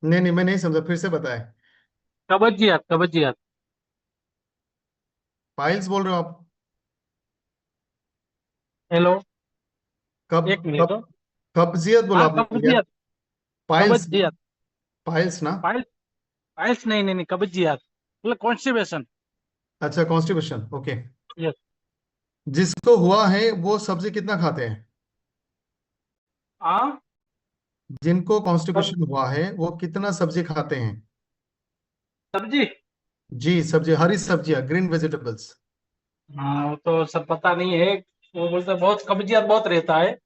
[SPEAKER 2] नहीं नहीं, मैं नहीं समझा, फिर से बताएं।
[SPEAKER 8] कब्जियत, कब्जियत।
[SPEAKER 2] पाइल्स बोल रहे हो आप?
[SPEAKER 8] हेलो।
[SPEAKER 2] कब
[SPEAKER 8] एक मिनट
[SPEAKER 2] कब
[SPEAKER 8] हो।
[SPEAKER 2] कब्जियत बोला
[SPEAKER 8] हाँ,
[SPEAKER 2] आपने क्या?
[SPEAKER 8] कब्जियत।
[SPEAKER 2] पाइल्स ना?
[SPEAKER 8] कब्जियत।
[SPEAKER 2] पाइल्स ना?
[SPEAKER 8] पाइल्स। पाइल्स नहीं नहीं नहीं, कब्जियत मतलब कॉन्स्टिपेशन।
[SPEAKER 2] अच्छा, कॉन्स्टिपेशन, ओके।
[SPEAKER 8] यस।
[SPEAKER 2] जिसको हुआ है वो सब्जी कितना खाते हैं?
[SPEAKER 8] हाँ।
[SPEAKER 2] जिनको
[SPEAKER 8] सब
[SPEAKER 2] कॉन्स्टिपेशन हुआ है वो कितना सब्जी खाते हैं?
[SPEAKER 8] सब्जी।
[SPEAKER 2] जी, सब्जी, हरी सब्जियां, ग्रीन वेजिटेबल्स।
[SPEAKER 8] हाँ, वो तो सब पता नहीं है। वो बोलते हैं बहुत कब्जियत बहुत रहता है,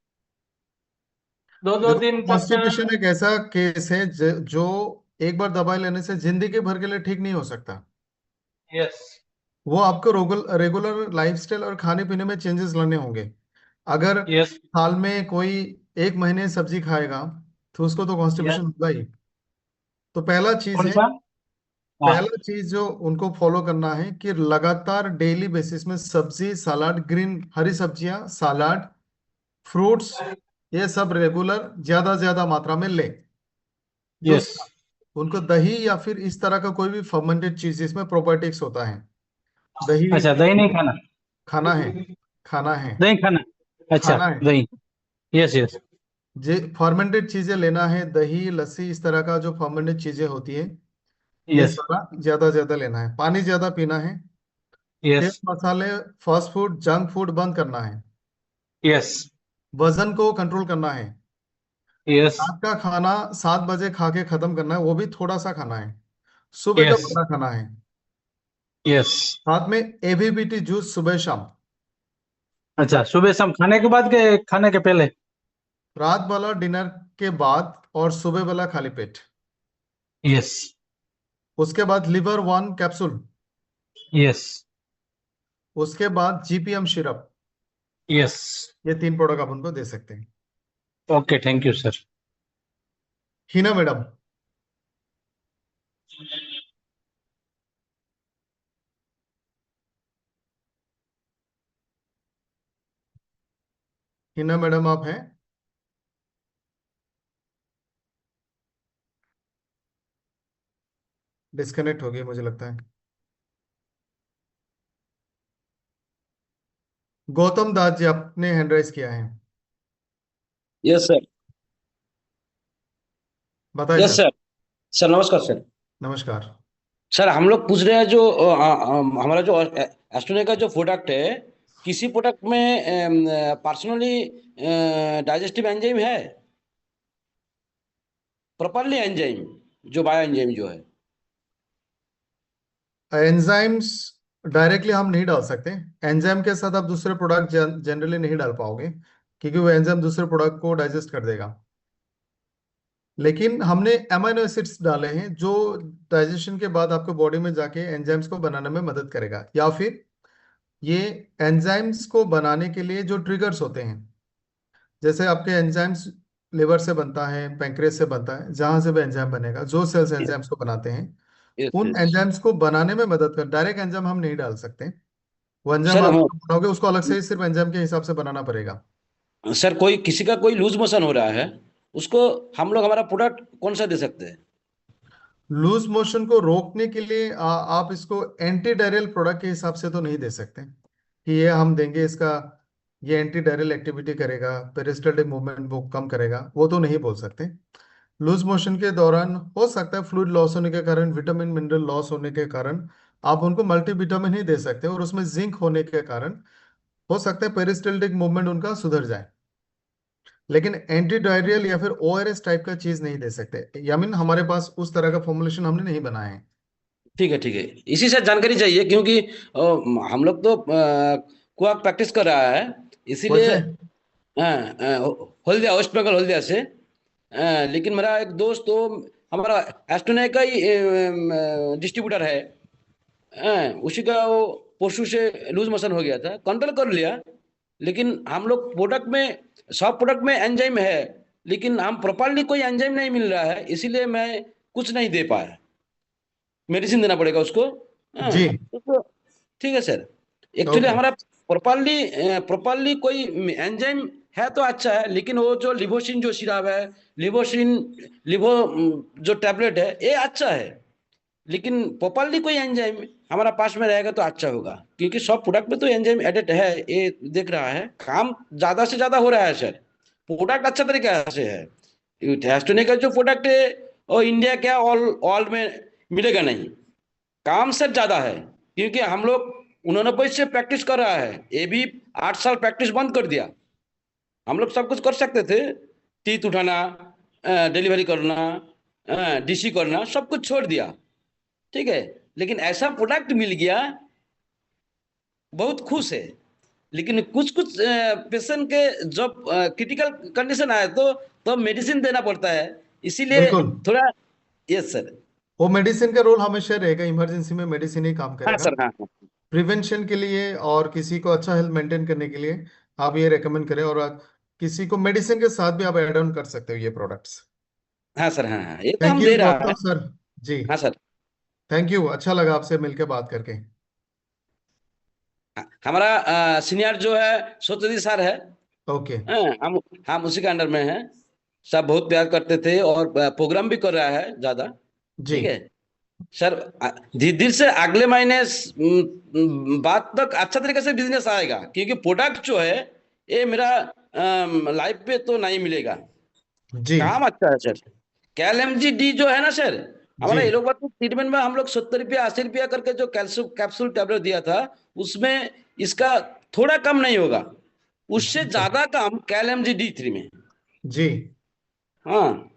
[SPEAKER 8] 2-2 दिन
[SPEAKER 2] देखो,
[SPEAKER 8] तक।
[SPEAKER 2] कॉन्स्टिपेशन एक ऐसा केस है जो एक बार दवाई लेने से जिंदगी भर के लिए ठीक नहीं हो सकता।
[SPEAKER 8] यस।
[SPEAKER 2] वो आपको रेगुलर लाइफस्टाइल और खाने पीने में चेंजेस लाने होंगे। अगर
[SPEAKER 8] यस
[SPEAKER 2] साल में कोई एक महीने सब्जी खाएगा तो उसको तो
[SPEAKER 8] यस
[SPEAKER 2] कॉन्स्टिपेशन होगा ही। तो
[SPEAKER 8] कौन सा? हाँ
[SPEAKER 2] पहला चीज जो उनको फॉलो करना है कि लगातार डेली बेसिस में सब्जी, सलाद, ग्रीन हरी सब्जियां, सलाद, फ्रूट्स, ये सब रेगुलर ज्यादा ज्यादा मात्रा में ले।
[SPEAKER 8] यस
[SPEAKER 2] दूसरा, उनको दही या फिर इस तरह का कोई भी फर्मेंटेड चीज जिसमें प्रोबायोटिक्स होता है, दही
[SPEAKER 8] अच्छा दही नहीं खाना,
[SPEAKER 2] खाना है, खाना है,
[SPEAKER 8] दही खाना, अच्छा
[SPEAKER 2] खाना है।
[SPEAKER 8] दही, यस यस
[SPEAKER 2] जे फर्मेंटेड चीजें लेना है, दही, लस्सी, इस तरह का जो फर्मेंटेड चीजें होती है, ये
[SPEAKER 8] यस
[SPEAKER 2] सारा ज्यादा ज्यादा लेना है। पानी ज्यादा पीना है। तेल,
[SPEAKER 8] यस
[SPEAKER 2] मसाले, फास्ट फूड, जंक फूड बंद करना है।
[SPEAKER 8] यस
[SPEAKER 2] वजन को कंट्रोल करना है।
[SPEAKER 8] यस
[SPEAKER 2] रात का खाना 7 बजे खा के खत्म करना है, वो भी थोड़ा सा खाना है। सुबह का
[SPEAKER 8] यस
[SPEAKER 2] बड़ा खाना है।
[SPEAKER 8] यस
[SPEAKER 2] साथ में एबीबीटी जूस सुबह शाम।
[SPEAKER 8] अच्छा सुबह शाम खाने के बाद के खाने के पहले?
[SPEAKER 2] रात वाला डिनर के बाद और सुबह वाला खाली पेट।
[SPEAKER 8] यस
[SPEAKER 2] उसके बाद लिवर 1 कैप्सूल।
[SPEAKER 8] यस
[SPEAKER 2] उसके बाद जीपीएम सिरप।
[SPEAKER 8] यस
[SPEAKER 2] ये 3 प्रोडक्ट आप उनको दे सकते हैं।
[SPEAKER 8] Okay thank you sir.
[SPEAKER 2] Hina madam. Hina madam आप हैं? डिस्कनेक्ट हो गई मुझे लगता है। गौतम दास जी, आपने हैंड राइज किया है,
[SPEAKER 9] यस सर।
[SPEAKER 2] बताइए
[SPEAKER 9] यस
[SPEAKER 2] सर।
[SPEAKER 9] सर। सर नमस्कार सर।
[SPEAKER 2] नमस्कार।
[SPEAKER 9] सर हम लोग पूछ रहे हैं जो हमारा जो एस्ट्रोनेका जो प्रोडक्ट है, किसी प्रोडक्ट में पर्सनली डाइजेस्टिव एंजाइम है, प्रॉपरली एंजाइम जो बायो एंजाइम जो है?
[SPEAKER 2] एंजाइम्स डायरेक्टली हम नहीं डाल सकते। एंजाइम के साथ आप दूसरे प्रोडक्ट जनरली नहीं डाल पाओगे, क्योंकि वो एंजाइम दूसरे प्रोडक्ट को डाइजेस्ट कर देगा। लेकिन हमने अमीनो एसिड्स डाले हैं जो डाइजेशन के बाद आपके बॉडी में जाके एंजाइम्स को बनाने में मदद करेगा, या फिर ये एंजाइम्स को बनाने के लिए जो ट्रिगर्स होते हैं, जैसे आपके एंजाइम्स लिवर से बनता है, पैंक्रियास से बनता है, जहां से भी एंजाइम बनेगा, जो सेल्स एंजाइम्स को बनाते हैं,
[SPEAKER 9] यस
[SPEAKER 2] उन
[SPEAKER 9] यस।
[SPEAKER 2] एंजाइम्स को बनाने में मदद कर। डायरेक्ट एंजाइम हम नहीं डाल सकते। वो एंजाइम
[SPEAKER 9] सर
[SPEAKER 2] आप बनाओगे उसको अलग से सिर्फ एंजाइम के हिसाब से बनाना पड़ेगा।
[SPEAKER 9] सर कोई किसी का कोई लूज मोशन हो रहा है, उसको हम लोग हमारा प्रोडक्ट कौन सा दे सकते हैं?
[SPEAKER 2] लूज मोशन को रोकने के लिए आप इसको एंटी डायरियल प्रोडक्ट के हिसाब से तो नहीं दे सकते कि ये हम देंगे इसका, ये एंटी डायरियल एक्टिविटी करेगा, पेरिस्टल्टिक मूवमेंट वो कम करेगा, वो तो नहीं बोल सकते। लूज मोशन के दौरान हो सकता है फ्लूइड लॉस होने के कारण, विटामिन मिनरल लॉस होने के कारण आप उनको मल्टीविटामिन ही दे सकते हैं, और उसमें जिंक होने के कारण हो सकता है पेरिस्टल्टिक मूवमेंट उनका सुधर जाए। लेकिन एंटी डायरियल या फिर ओआरएस टाइप का चीज नहीं दे सकते, यामिन हमारे पास उस तरह का फॉर्मुलेशन हमने नहीं बनाया है।
[SPEAKER 9] ठीक है ठीक है, इसी से जानकारी चाहिए क्योंकि हम लोग तो कुआ प्रैक्टिस कर रहा है, इसीलिए।
[SPEAKER 2] वैसे
[SPEAKER 9] हल्दिया, वेस्ट बंगाल हल्दिया से। लेकिन मेरा एक दोस्त तो हमारा एस्ट्रोनेक का ही डिस्ट्रीब्यूटर है। उसी का वो परसों से लूज मोशन हो गया था, कंट्रोल कर लिया। लेकिन हम लोग प्रोडक्ट में, सब प्रोडक्ट में एंजाइम है, लेकिन हम प्रॉपरली कोई एंजाइम नहीं मिल रहा है, इसीलिए मैं कुछ नहीं दे पाया। मेडिसिन देना पड़ेगा उसको।
[SPEAKER 2] जी।
[SPEAKER 9] तो ठीक है सर। Actually
[SPEAKER 2] okay.
[SPEAKER 9] हमारा प्रॉपरली कोई एंजाइम है तो अच्छा है, लेकिन वो जो लिवोसिन जो सिरप है, लिवोसिन लिवो जो टैबलेट है, ये अच्छा है। लेकिन प्रॉपरली कोई एंजाइम हमारा पास में रहेगा तो अच्छा होगा, क्योंकि सब प्रोडक्ट में तो एंजाइम एडेड है, ये देख रहा है। काम ज्यादा से ज्यादा हो रहा है सर, प्रोडक्ट अच्छा तरीका से है। एस्ट्रोनेका जो प्रोडक्ट है वो इंडिया क्या ऑल वर्ल्ड में मिलेगा नहीं। काम सर ज्यादा है, क्योंकि हम लोग 89 से प्रैक्टिस कर रहा है, ये भी 8 साल प्रैक्टिस बंद कर दिया। हम लोग सब कुछ कर सकते थे, टीथ उठाना, डिलीवरी करना, डीसी करना, सब कुछ छोड़ दिया। ठीक है, लेकिन ऐसा प्रोडक्ट मिल गया, बहुत खुश है। लेकिन कुछ कुछ पेशेंट के जब क्रिटिकल कंडीशन आए तो मेडिसिन देना पड़ता है, इसीलिए
[SPEAKER 2] बिल्कुल।
[SPEAKER 9] थोड़ा। Yes sir.
[SPEAKER 2] वो मेडिसिन का रोल हमेशा रहेगा, इमरजेंसी में मेडिसिन ही काम
[SPEAKER 9] हाँ
[SPEAKER 2] करेगा।
[SPEAKER 9] सर, हाँ हाँ।
[SPEAKER 2] प्रिवेंशन के लिए और किसी को अच्छा हेल्थ मेंटेन करने के लिए आप ये रेकमेंड करें, और किसी को मेडिसिन के साथ भी आप ऐड ऑन कर सकते हो ये प्रोडक्ट्स।
[SPEAKER 9] हाँ सर, हाँ हाँ, ये तो
[SPEAKER 2] थैंक
[SPEAKER 9] हम
[SPEAKER 2] यू
[SPEAKER 9] दे रहा है।
[SPEAKER 2] गौतम सर जी।
[SPEAKER 9] हाँ सर।
[SPEAKER 2] थैंक यू, अच्छा लगा आपसे मिलकर बात करके।
[SPEAKER 9] हमारा सीनियर जो है सत्यजीत सर है।
[SPEAKER 2] ओके।
[SPEAKER 9] हम उसी के अंडर में हैं। सब बहुत प्यार करते थे और प्रोग्राम भी कर रहा है ज्यादा।
[SPEAKER 2] जी
[SPEAKER 9] ठीक है सर, धीरे धीरे से अगले महीने बाद तक अच्छा तरीके से बिजनेस आएगा, क्योंकि प्रोडक्ट जो है ये मेरा लाइफ पे तो नहीं मिलेगा।
[SPEAKER 2] जी
[SPEAKER 9] काम अच्छा है सर। कैलएमजी डी जो है ना सर,
[SPEAKER 2] जी
[SPEAKER 9] हमारा एलोपैथिक ट्रीटमेंट में हम लोग 70 रुपया 80 रुपया करके जो कैप्सूल टैबलेट दिया था, उसमें इसका थोड़ा कम नहीं होगा, उससे
[SPEAKER 2] जी
[SPEAKER 9] ज्यादा कम कैलएमजी D3 में।
[SPEAKER 2] जी।
[SPEAKER 9] हाँ,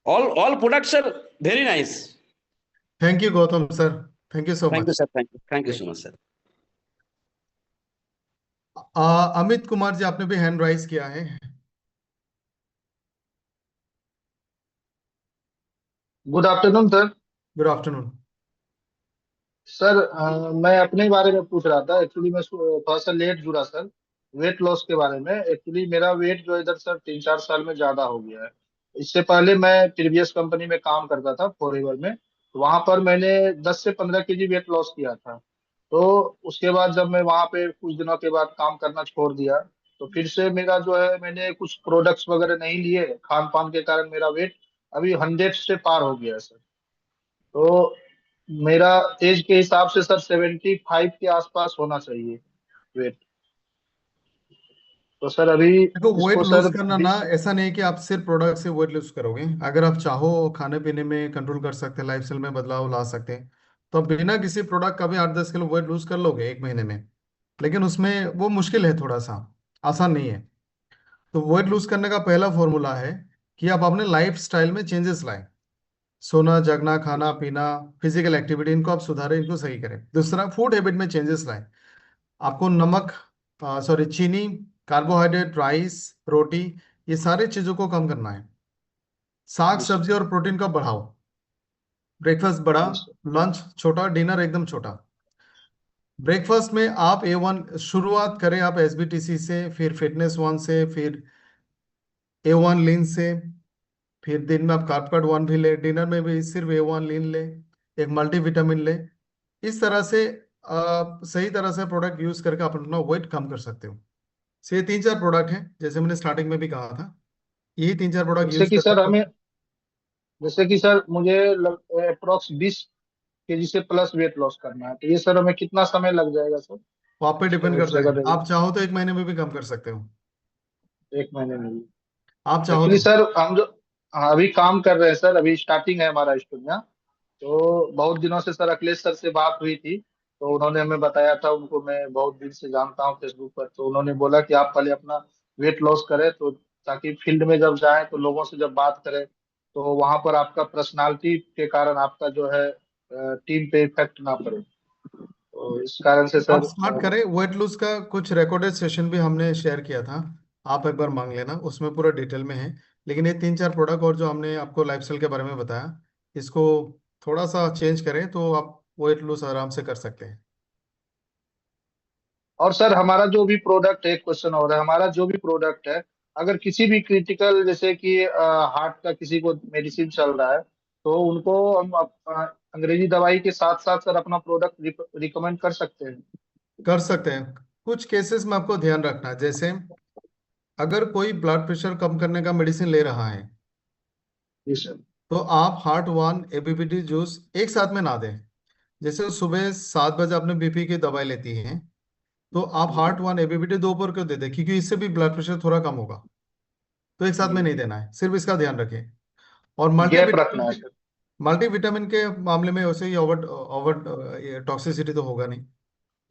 [SPEAKER 9] all all product sir very nice.
[SPEAKER 2] Thank you Gautam sir, thank you so
[SPEAKER 9] thank you
[SPEAKER 2] much.
[SPEAKER 9] Sir, thank you so much sir.
[SPEAKER 2] Amit Kumar ji, आपने भी हैंड राइज किया है।
[SPEAKER 10] Good afternoon sir.
[SPEAKER 2] Good afternoon.
[SPEAKER 10] Sir मैं अपने बारे में पूछ रहा था। एक्चुअली मैं थोड़ा सा लेट जुड़ा सर, वेट लॉस के बारे में। एक्चुअली मेरा वेट जो इधर सर 3-4 साल में ज्यादा हो गया है। इससे पहले मैं प्रीवियस कंपनी में काम करता था फॉरएवर में, तो वहां पर मैंने 10 से 15 केजी वेट लॉस किया था। तो उसके बाद जब मैं वहां पे कुछ दिनों के बाद काम करना छोड़ दिया, तो फिर से मेरा जो है, मैंने कुछ प्रोडक्ट्स वगैरह नहीं लिए, खान पान के कारण मेरा वेट अभी 100 से पार हो गया है सर। तो मेरा एज के हिसाब से सर 75 के आसपास होना चाहिए वेट। तो सर अभी
[SPEAKER 2] देखो, वेट
[SPEAKER 10] इसको
[SPEAKER 2] लूज
[SPEAKER 10] सर
[SPEAKER 2] करना ना ऐसा नहीं है कि आप सिर्फ प्रोडक्ट से वेट लूज करोगे। अगर आप चाहो खाने पीने में कंट्रोल कर सकते हैं, लाइफस्टाइल में बदलाव ला सकते हैं, तो आप बिना किसी प्रोडक्ट का भी 8-10 किलो वेट लूज कर लोगे 1 महीने में। लेकिन उसमें वो मुश्किल है, थोड़ा सा आसान नहीं है। तो वेट लूज करने का पहला फॉर्मूला है कि आप अपने लाइफ स्टाइल में चेंजेस लाएं। सोना, जगना, खाना पीना, फिजिकल एक्टिविटी, इनको आप सुधारें, इनको सही करें। दूसरा, फूड हैबिट में चेंजेस लाएं। आपको नमक, सॉरी, चीनी, कार्बोहाइड्रेट, राइस, रोटी, ये सारी चीजों को कम करना है। साग
[SPEAKER 10] जी
[SPEAKER 2] सब्जी और प्रोटीन का बढ़ाओ। ब्रेकफास्ट बड़ा,
[SPEAKER 10] सर।
[SPEAKER 2] लंच छोटा, डिनर एकदम छोटा। ब्रेकफास्ट में आप A1 शुरुआत करें, आप SBTC से, फिर फिटनेस वन से, फिर A1 लीन से, फिर दिन में आप कार्ब1 भी ले, डिनर में भी सिर्फ A1 लीन ले, एक मल्टीविटामिन ले। इस तरह से सही तरह से प्रोडक्ट यूज करके आप अपना वेट कम कर सकते हो। से ये 3-4 प्रोडक्ट हैं, जैसे मैंने स्टार्टिंग में भी कहा था, यही 3-4 प्रोडक्ट
[SPEAKER 10] जैसे
[SPEAKER 2] यूज
[SPEAKER 10] कि
[SPEAKER 2] करके
[SPEAKER 10] सर
[SPEAKER 2] आप।
[SPEAKER 10] जैसे कि सर मुझे अप्रोक्स 20 केजी से प्लस वेट लॉस करना है, तो ये सर हमें कितना समय लग जाएगा सर?
[SPEAKER 2] वो आप पे डिपेंड
[SPEAKER 10] इसको
[SPEAKER 2] करता है,
[SPEAKER 10] फिगर
[SPEAKER 2] आप चाहो तो 1 महीने में भी कम कर सकते हो।
[SPEAKER 10] 1 महीने में भी?
[SPEAKER 2] आप चाहो
[SPEAKER 10] एक्चुअली
[SPEAKER 2] तो।
[SPEAKER 10] सर हम जो अभी काम कर रहे हैं सर, अभी स्टार्टिंग है हमारा स्टूडियो। तो बहुत दिनों से सर अखिलेश सर से बात हुई थी, तो उन्होंने हमें बताया था, उनको मैं बहुत दिन से जानता हूँ फेसबुक पर, तो उन्होंने बोला कि आप पहले अपना वेट लॉस करें, तो ताकि फील्ड में जब जाएं तो लोगों से जब बात करें, तो वहां पर आपका पर्सनालिटी के कारण आपका जो है टीम पे इफेक्ट ना पड़े। तो इस कारण से
[SPEAKER 2] आप
[SPEAKER 10] सर
[SPEAKER 2] स्टार्ट करें। वेट लूज का कुछ रिकॉर्डेड सेशन भी हमने शेयर किया था, आप एक बार मांग लेना, उसमें पूरा डिटेल में है। लेकिन ये 3-4 प्रोडक्ट और जो हमने आपको लाइफस्टाइल के बारे में बताया, इसको थोड़ा सा चेंज करें तो आप वेट लूज आराम से कर सकते हैं।
[SPEAKER 10] और सर हमारा जो भी प्रोडक्ट है, एक क्वेश्चन और है, हमारा जो भी प्रोडक्ट है, अगर किसी भी क्रिटिकल, जैसे कि हार्ट का किसी को मेडिसिन चल रहा है, तो उनको हम अंग्रेजी दवाई के साथ साथ सर अपना प्रोडक्ट रिकमेंड कर सकते हैं?
[SPEAKER 2] कर सकते हैं। कुछ केसेस में आपको ध्यान रखना है, जैसे अगर कोई ब्लड प्रेशर कम करने का मेडिसिन ले रहा है,
[SPEAKER 10] जी सर।
[SPEAKER 2] तो आप हार्ट 1 ABPD जूस एक साथ में ना दें। जैसे सुबह 7 बजे आपने BP की दवाई लेती है, तो आप हार्ट 1 ABPD दोपहर को दे दें, क्योंकि इससे भी ब्लड प्रेशर थोड़ा कम होगा। तो एक साथ में
[SPEAKER 10] जी,
[SPEAKER 2] नहीं देना है, सिर्फ इसका ध्यान रखें। और
[SPEAKER 10] गैप रखना है सर।
[SPEAKER 2] मल्टीविटामिन के मामले में वैसे ही ओवर ओवर टॉक्सिसिटी तो होगा नहीं।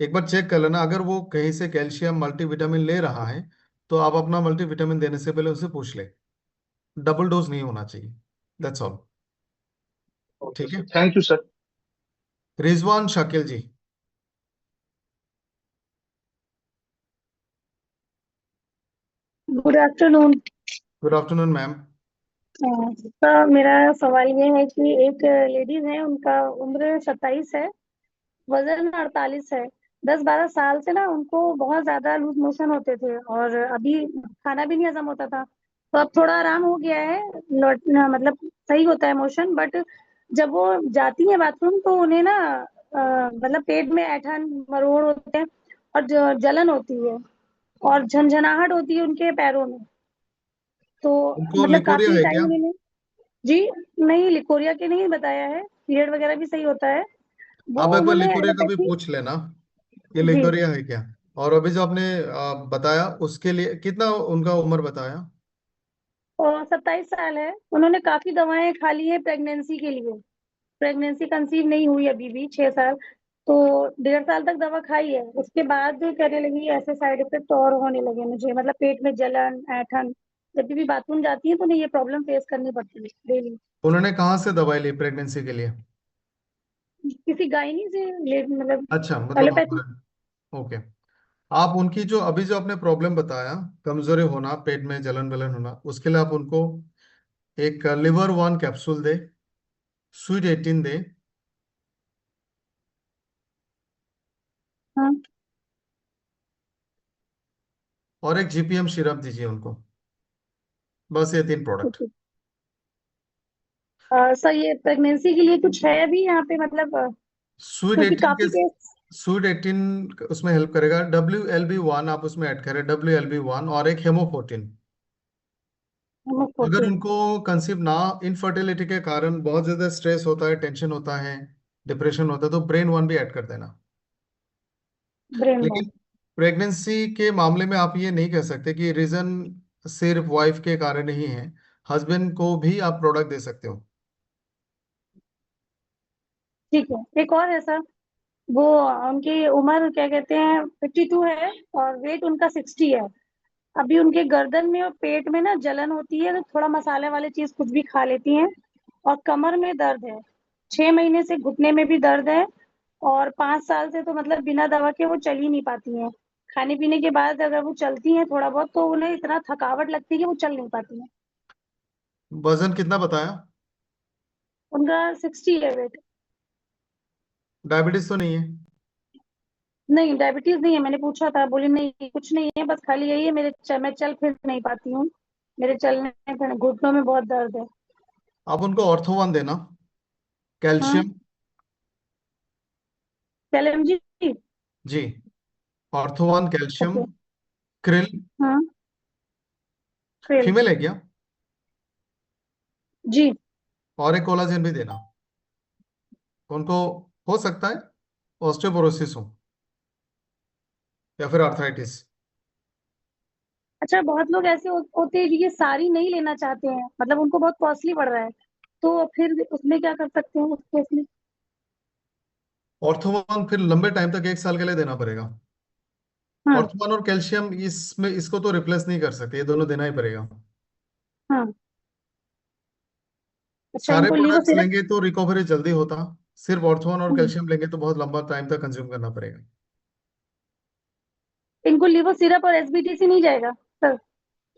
[SPEAKER 2] एक बार चेक कर लेना, अगर वो कहीं से कैल्शियम मल्टीविटामिन ले रहा है, तो आप अपना मल्टीविटामिन देने से पहले उसे पूछ ले। डबल डोज नहीं होना चाहिए, दैट्स ऑल।
[SPEAKER 10] ओके
[SPEAKER 2] ठीक है।
[SPEAKER 10] Sir, thank you sir.
[SPEAKER 2] Rizwan Shakil ji.
[SPEAKER 1] Good afternoon.
[SPEAKER 2] Good afternoon ma'am.
[SPEAKER 1] तो मेरा सवाल ये है कि एक लेडीज है, उनका उम्र 27 है,
[SPEAKER 11] वजन 48 है। 10-12 साल से ना उनको बहुत ज्यादा लूज मोशन होते थे और अभी खाना भी नहीं हजम होता था। तो अब थोड़ा आराम हो गया है, मतलब सही होता है मोशन। बट जब वो जाती है बाथरूम तो उन्हें ना मतलब पेट में ऐंठन मरोड़ होते हैं और जलन होती है और झंझनाहट होती है उनके पैरों में। तो
[SPEAKER 2] उनको
[SPEAKER 11] मतलब
[SPEAKER 2] लिकोरिया
[SPEAKER 11] काफी
[SPEAKER 2] है क्या?
[SPEAKER 11] टाइम मैंने। जी, नहीं लिकोरिया के नहीं बताया है, पीरियड वगैरह भी सही होता है। वो
[SPEAKER 2] आप एक बार
[SPEAKER 11] उन्होंने
[SPEAKER 2] लिकोरिया का भी
[SPEAKER 11] एलोपैथी।
[SPEAKER 2] पूछ लेना, ये
[SPEAKER 11] जी,
[SPEAKER 2] लिकोरिया है क्या। और अभी जो आपने बताया उसके लिए कितना उनका उम्र बताया?
[SPEAKER 11] और 27 साल है। उन्होंने काफी दवाएं खा ली है प्रेगनेंसी के लिए। प्रेगनेंसी कंसीव नहीं हुई अभी भी 6 साल। तो 1.5 साल तक दवा खाई है, उसके बाद कहने लगी ऐसे साइड इफेक्ट और होने लगे मुझे, मतलब पेट में जलन ऐंठन। जब भी बाथरूम जाती है तो उन्हें ये प्रॉब्लम फेस करनी पड़ती है डेली।
[SPEAKER 2] उन्होंने कहाँ से दवाई ली प्रेगनेंसी के लिए?
[SPEAKER 11] किसी गायनी से मतलब
[SPEAKER 2] अच्छा, मतलब
[SPEAKER 11] एलोपैथी।
[SPEAKER 2] ओके। आप उनकी जो अभी जो आपने प्रॉब्लम बताया, कमजोरी होना, पेट में जलन वलन होना, उसके लिए आप उनको एक लिवर वन कैप्सूल दे, स्वीट 18 दे,
[SPEAKER 11] हाँ,
[SPEAKER 2] और एक जीपीएम सिरप दीजिए उनको। बस ये 3 प्रोडक्ट।
[SPEAKER 11] ठीक है। सर ये प्रेगनेंसी के लिए कुछ है अभी यहाँ पे, मतलब
[SPEAKER 2] स्वीट
[SPEAKER 11] क्योंकि
[SPEAKER 2] 18 के
[SPEAKER 11] काफी केस।
[SPEAKER 2] स्वीट 18 उसमें हेल्प करेगा। WLB1 आप उसमें ऐड करें, WLB1 और एक हेमोफोर्टिन। अगर
[SPEAKER 11] प्रोटीन।
[SPEAKER 2] उनको कंसीव ना, इनफर्टिलिटी के कारण बहुत ज्यादा स्ट्रेस होता है, टेंशन होता है, डिप्रेशन होता है, तो ब्रेन वन भी ऐड कर देना।
[SPEAKER 11] ब्रेन
[SPEAKER 2] लेकिन
[SPEAKER 11] बॉम।
[SPEAKER 2] प्रेगनेंसी के मामले में आप ये नहीं कह सकते कि रीजन सिर्फ वाइफ के कारण ही है, हस्बैंड को भी आप प्रोडक्ट दे सकते हो।
[SPEAKER 11] ठीक है, एक और है सर। वो उनकी उम्र क्या कहते हैं 52 है और वेट उनका 60 है। अभी उनके गर्दन में और पेट में ना जलन होती है, तो थोड़ा मसाले वाली चीज कुछ भी खा लेती हैं। और कमर में दर्द है। 6 महीने से घुटने में भी दर्द है। और 5 साल से तो मतलब बिना दवा के वो चल ही नहीं पाती हैं। खाने पीने के बाद अगर वो चलती हैं थोड़ा बहुत तो उन्हें इतना थकावट लगती है कि वो चल नहीं पाती हैं।
[SPEAKER 2] वजन कितना बताया?
[SPEAKER 11] उनका 60 है वेट।
[SPEAKER 2] डायबिटीज तो नहीं है?
[SPEAKER 11] नहीं, डायबिटीज नहीं है, मैंने पूछा था, बोली नहीं कुछ नहीं है, बस खाली यही है मैं चल फिर नहीं पाती हूँ। मेरे चलने फिर घुटनों में बहुत दर्द है।
[SPEAKER 2] आप उनको ऑर्थोवन देना,
[SPEAKER 11] हाँ,
[SPEAKER 2] कैल्शियम।
[SPEAKER 11] चलें जी।
[SPEAKER 2] जी, ऑर्थोवन कैल्शियम,
[SPEAKER 11] ओके।
[SPEAKER 2] क्रिल।
[SPEAKER 11] हाँ, फिर।
[SPEAKER 2] फीमेल है क्या?
[SPEAKER 11] जी।
[SPEAKER 2] और एक कोलाजन भी देना उनको। हो सकता है ऑस्टियोपोरोसिस हो या फिर आर्थराइटिस।
[SPEAKER 11] अच्छा, बहुत लोग ऐसे होते हैं जो ये सारी नहीं लेना चाहते हैं, मतलब उनको बहुत कॉस्टली पड़ रहा है। तो फिर उसमें क्या कर सकते हैं उस केस में?
[SPEAKER 2] ऑर्थोवन फिर लंबे टाइम तक 1 साल के लिए देना पड़ेगा।
[SPEAKER 11] हाँ।
[SPEAKER 2] ऑर्थोवन और कैल्शियम इसमें इसको तो रिप्लेस नहीं कर सकते, ये दोनों देना ही पड़ेगा।
[SPEAKER 11] हाँ। अच्छा,
[SPEAKER 2] सारे
[SPEAKER 11] इनको लीवर
[SPEAKER 2] प्रोडक्ट्स
[SPEAKER 11] सिरप।
[SPEAKER 2] लेंगे तो रिकवरी जल्दी होता, सिर्फ ऑर्थोवन और
[SPEAKER 11] हम्म,
[SPEAKER 2] कैल्शियम लेंगे तो बहुत लंबा टाइम तक कंज्यूम करना पड़ेगा।
[SPEAKER 11] इनको लीवर सिरप और एसबीटी नहीं जाएगा सर?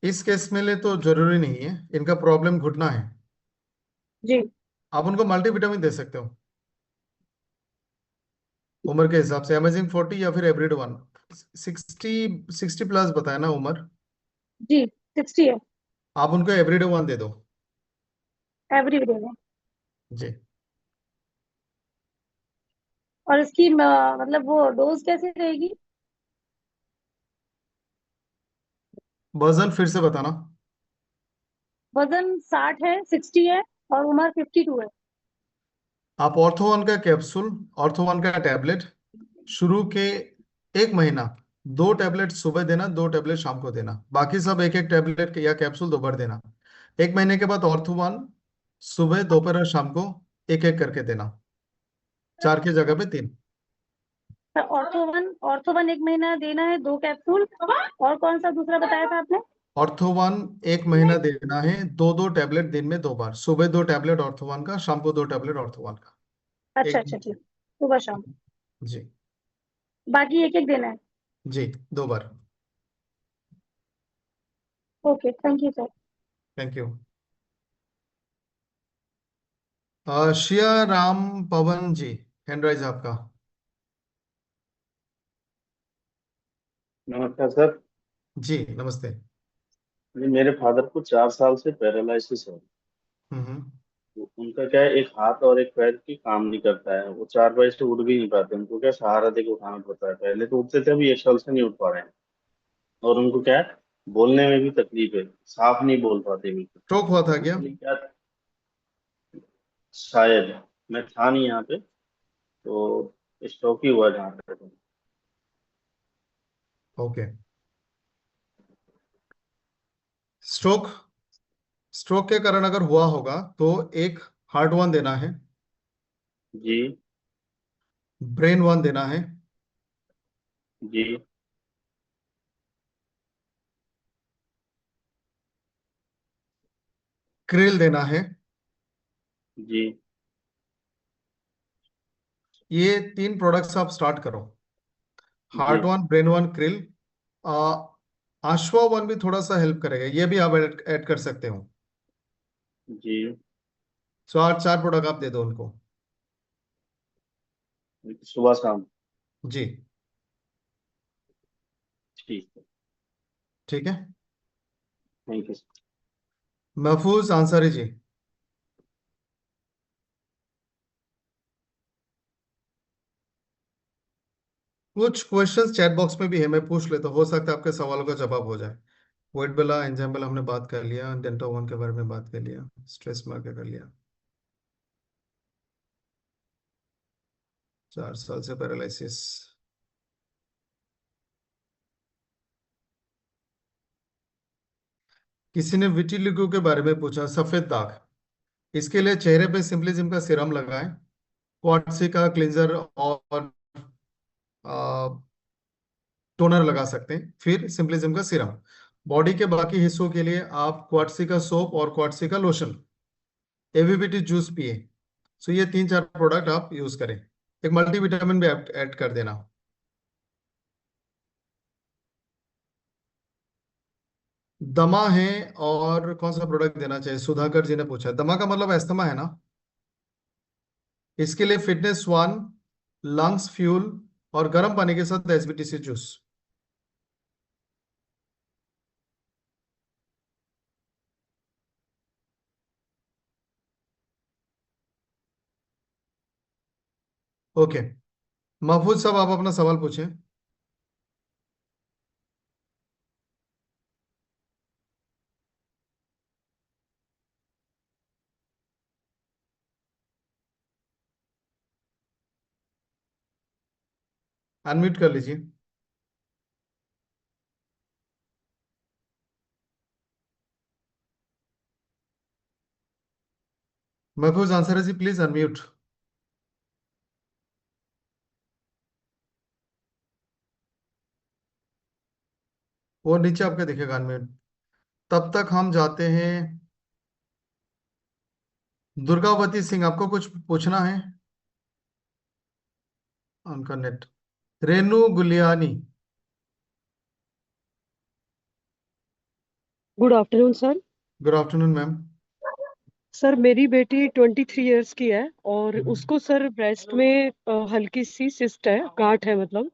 [SPEAKER 2] इस केस में ले तो जरूरी नहीं है, इनका प्रॉब्लम घुटना है।
[SPEAKER 11] जी।
[SPEAKER 2] आप उनको मल्टीविटामिन दे सकते हो उम्र के हिसाब से, अमेजिंग 40 या फिर एवरीडे वन। 60 प्लस बताया ना उम्र।
[SPEAKER 11] जी, 60 है।
[SPEAKER 2] आप उनको एवरीडे वन दे दो।
[SPEAKER 11] एवरी डे में।
[SPEAKER 2] जी।
[SPEAKER 11] और इसकी मतलब वो डोज कैसे रहेगी?
[SPEAKER 2] वजन फिर से बताना।
[SPEAKER 11] वजन 60 है, 60 है और उम्र 52 है।
[SPEAKER 2] आप ऑर्थोवन का कैप्सूल, ऑर्थोवन का टैबलेट शुरू के 1 महीना 2 टैबलेट सुबह देना, 2 टैबलेट शाम को देना, बाकी सब एक एक टैबलेट या कैप्सूल दोबारा देना। 1 महीने के बाद ऑर्थोवन सुबह दोपहर और शाम को एक एक करके देना, 4 की जगह पे 3।
[SPEAKER 11] ऑर्थोवन ऑर्थोवन 1 महीना देना है 2 कैप्सूल। और कौन सा दूसरा बताया था आपने?
[SPEAKER 2] ऑर्थोवन 1 महीना देना है, 2 2 टैबलेट दिन में 2 बार, सुबह 2 टैबलेट ऑर्थोवन का, शाम को 2 टैबलेट ऑर्थोवन का।
[SPEAKER 11] अच्छा
[SPEAKER 2] एक।
[SPEAKER 11] अच्छा, ठीक। सुबह शाम।
[SPEAKER 2] जी।
[SPEAKER 11] बाकी एक एक देना है।
[SPEAKER 2] जी, 2 बार।
[SPEAKER 11] Okay, thank you sir.
[SPEAKER 2] Thank you. Shiya Ram Pawan ji, hand raise आपका।
[SPEAKER 12] नमस्कार सर।
[SPEAKER 2] जी नमस्ते।
[SPEAKER 12] जी मेरे फादर को 4 साल से पैरालिसिस है।
[SPEAKER 2] हम्म।
[SPEAKER 12] तो उनका क्या है, एक हाथ और एक पैर की काम नहीं करता है, वो 4 बार से उठ भी नहीं पाते, उनको क्या सहारा देके उठाना पड़ता है। पहले तो उठते थे, अभी 1 साल से नहीं उठ पा रहे हैं। और उनको क्या है, बोलने में भी तकलीफ है, साफ नहीं बोल पाते बिल्कुल।
[SPEAKER 2] स्ट्रोक हुआ था
[SPEAKER 12] तो
[SPEAKER 2] क्या?
[SPEAKER 12] उसके लिए क्या, शायद मैं था नहीं यहाँ पे, तो स्ट्रोक ही हुआ जहाँ पे।
[SPEAKER 2] ओके। स्ट्रोक स्ट्रोक के कारण अगर हुआ होगा तो एक हार्ट वन देना है,
[SPEAKER 12] जी
[SPEAKER 2] ब्रेन वन देना है,
[SPEAKER 12] जी
[SPEAKER 2] क्रिल देना है।
[SPEAKER 12] जी
[SPEAKER 2] ये 3 प्रोडक्ट्स आप स्टार्ट करो।
[SPEAKER 12] जी
[SPEAKER 2] heart one, brain one, krill. Ashwa one भी थोड़ा सा हेल्प करेगा, ये भी आप ऐड कर सकते हो।
[SPEAKER 12] जी।
[SPEAKER 2] सो आज 4 प्रोडक्ट आप दे दो उनको।
[SPEAKER 12] सुबह शाम।
[SPEAKER 2] जी
[SPEAKER 12] ठीक है।
[SPEAKER 2] ठीक है।
[SPEAKER 12] Thank you.
[SPEAKER 2] महफूज अंसारी जी। कुछ क्वेश्चंस चैट बॉक्स में भी है, मैं पूछ लेता हूँ, हो सकता है आपके सवालों का जवाब हो जाए। वेट बेला एंजाइम हमने बात कर लिया, डेंटो वन के बारे में बात कर लिया, स्ट्रेस मार्कर कर लिया। 4 साल से पैरालिसिस। किसी ने विटिलिगो के बारे में पूछा, सफेद दाग। इसके लिए चेहरे पे सिंपलिज्म का सीरम लगाएं, क्वार्ट्सी का क्लींजर और टोनर लगा सकते हैं, फिर सिंपलिज्म का सीरम। बॉडी के बाकी हिस्सों के लिए आप क्वार्ट्सी का सोप और क्वार्ट्सी का लोशन, एवीबीटी जूस पिए। सो ये 3-4 प्रोडक्ट आप यूज करें। एक मल्टीविटामिन भी ऐड कर देना। दमा है, और कौन सा प्रोडक्ट देना चाहिए, सुधाकर जी ने पूछा। दमा का मतलब अस्थमा है ना? इसके लिए फिटनेस वन, लंग्स फ्यूल और गर्म पानी के साथ एसबीटीसी जूस। ओके। महफूज साहब आप अपना सवाल पूछें। अनम्यूट कर लीजिए। महफूज आंसर जी प्लीज अनम्यूट। वो नीचे आपके दिखेगा अनम्यूट। तब तक हम जाते हैं। दुर्गावती सिंह, आपको कुछ पूछना है? उनका net. Renu Guliani.
[SPEAKER 13] Good afternoon sir.
[SPEAKER 2] Good afternoon ma'am.
[SPEAKER 13] Sir मेरी बेटी 23 इयर्स की है और उसको सर ब्रेस्ट में हल्की सी सिस्ट है, गांठ है मतलब।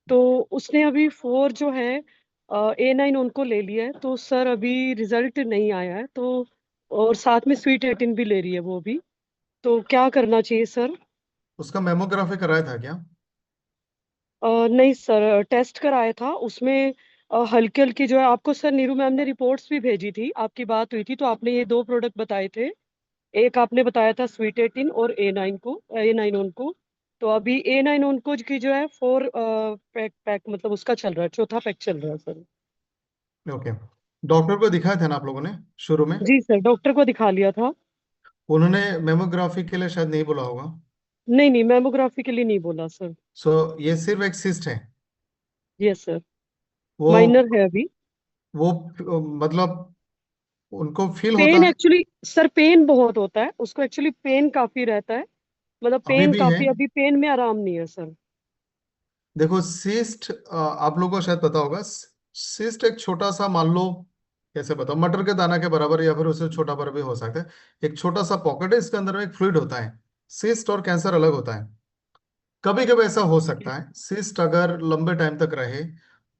[SPEAKER 13] तो उसने अभी 4 जो है A9 उनको ले लिया है, तो सर अभी रिजल्ट नहीं आया है तो। और साथ में स्वीट 18 भी ले रही है वो भी। तो क्या करना चाहिए सर?
[SPEAKER 2] उसका मेमोग्राफी कराया था क्या?
[SPEAKER 13] नहीं सर, टेस्ट कराया था उसमें हल्की हल्की जो है। आपको सर नीरू मैम ने रिपोर्ट्स भी भेजी थी, आपकी बात हुई थी तो आपने ये 2 प्रोडक्ट बताए थे। एक आपने बताया था स्वीट 18 और A9 उनको। तो अभी A9 उनको की जो है 4 पैक पैक मतलब उसका चल रहा है, चौथा पैक चल रहा है सर।
[SPEAKER 2] ओके। डॉक्टर को दिखाया था ना आप लोगों ने शुरू में?
[SPEAKER 13] जी सर, डॉक्टर को दिखा लिया था।
[SPEAKER 2] उन्होंने मेमोग्राफी के लिए शायद नहीं बोला होगा।
[SPEAKER 13] नहीं नहीं, मेमोग्राफी के लिए नहीं बोला सर।
[SPEAKER 2] सो ये सिर्फ एक सिस्ट है।
[SPEAKER 13] यस सर,
[SPEAKER 2] वो
[SPEAKER 13] माइनर है अभी।
[SPEAKER 2] वो मतलब उनको फील होता
[SPEAKER 13] पेन
[SPEAKER 2] है?
[SPEAKER 13] एक्चुअली सर, पेन बहुत होता है उसको, एक्चुअली पेन काफी रहता है। मतलब
[SPEAKER 2] अभी
[SPEAKER 13] पेन
[SPEAKER 2] भी है?
[SPEAKER 13] काफी, अभी पेन में आराम नहीं है सर।
[SPEAKER 2] देखो सिस्ट, आप लोगों को शायद पता होगा, सिस्ट एक छोटा सा, मान लो कैसे बताओ, मटर के दाना के बराबर या फिर उससे छोटा पर भी हो सकता है। एक छोटा सा पॉकेट है, इसके अंदर में एक फ्लूइड होता है। सिस्ट और कैंसर अलग होता है। कभी कभी ऐसा हो सकता है, सिस्ट अगर लंबे टाइम तक रहे,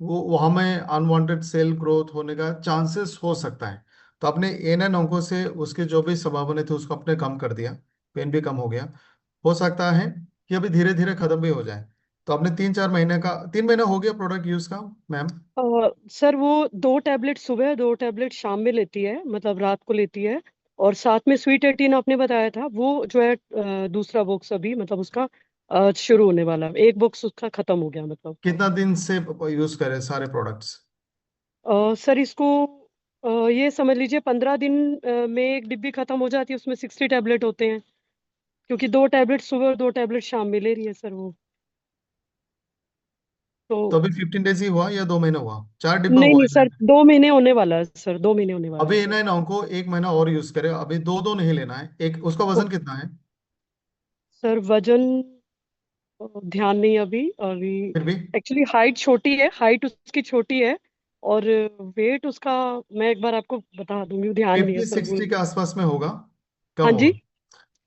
[SPEAKER 2] वो वहां में अनवांटेड सेल ग्रोथ होने का चांसेस हो सकता है। तो आपने एन अंकों से उसके जो भी संभावना थी उसको आपने कम कर दिया, पेन भी कम हो गया। हो सकता है कि अभी धीरे धीरे खत्म भी हो जाए। तो आपने 3-4 महीने का, 3 महीना हो गया प्रोडक्ट यूज का मैम?
[SPEAKER 13] सर वो 2 टैबलेट सुबह 2 टैबलेट शाम में लेती है, मतलब रात को लेती है। और साथ में स्वीट 18 आपने बताया था, वो जो है दूसरा बॉक्स अभी मतलब उसका शुरू होने वाला है। एक बॉक्स उसका खत्म हो गया मतलब।
[SPEAKER 2] कितना दिन से यूज करे सारे प्रोडक्ट्स?
[SPEAKER 13] सर इसको ये समझ लीजिए 15 दिन में एक डिब्बी खत्म हो जाती है, उसमें 60 टैबलेट होते हैं। क्योंकि 2 टैबलेट सुबह और 2 टैबलेट शाम में ले रही है सर वो।
[SPEAKER 2] तो
[SPEAKER 13] तो
[SPEAKER 2] अभी 15 डेज ही हुआ या 2 महीना हुआ? 4 डिब्बा
[SPEAKER 13] नहीं
[SPEAKER 2] हुआ
[SPEAKER 13] नहीं
[SPEAKER 2] है
[SPEAKER 13] सर,
[SPEAKER 2] ना?
[SPEAKER 13] 2 महीने होने वाला है सर, 2 महीने होने वाला
[SPEAKER 2] अभी
[SPEAKER 13] है
[SPEAKER 2] एन
[SPEAKER 13] सर।
[SPEAKER 2] एन अंको 1 महीना और यूज करे, अभी दो दो नहीं लेना है। एक उसका वजन
[SPEAKER 13] ओके
[SPEAKER 2] कितना है?
[SPEAKER 13] सर, वजन ध्यान नहीं अभी अभी।
[SPEAKER 2] फिर भी
[SPEAKER 13] एक्चुअली हाइट छोटी है, हाइट उसकी छोटी है। और वेट उसका मैं एक बार आपको बता दूंगी, ध्यान नहीं है
[SPEAKER 2] 50
[SPEAKER 13] सर, भूल
[SPEAKER 2] 60 के
[SPEAKER 13] गई।
[SPEAKER 2] आसपास में होगा, कम
[SPEAKER 13] हाँ जी।
[SPEAKER 2] होगा।
[SPEAKER 13] नहीं,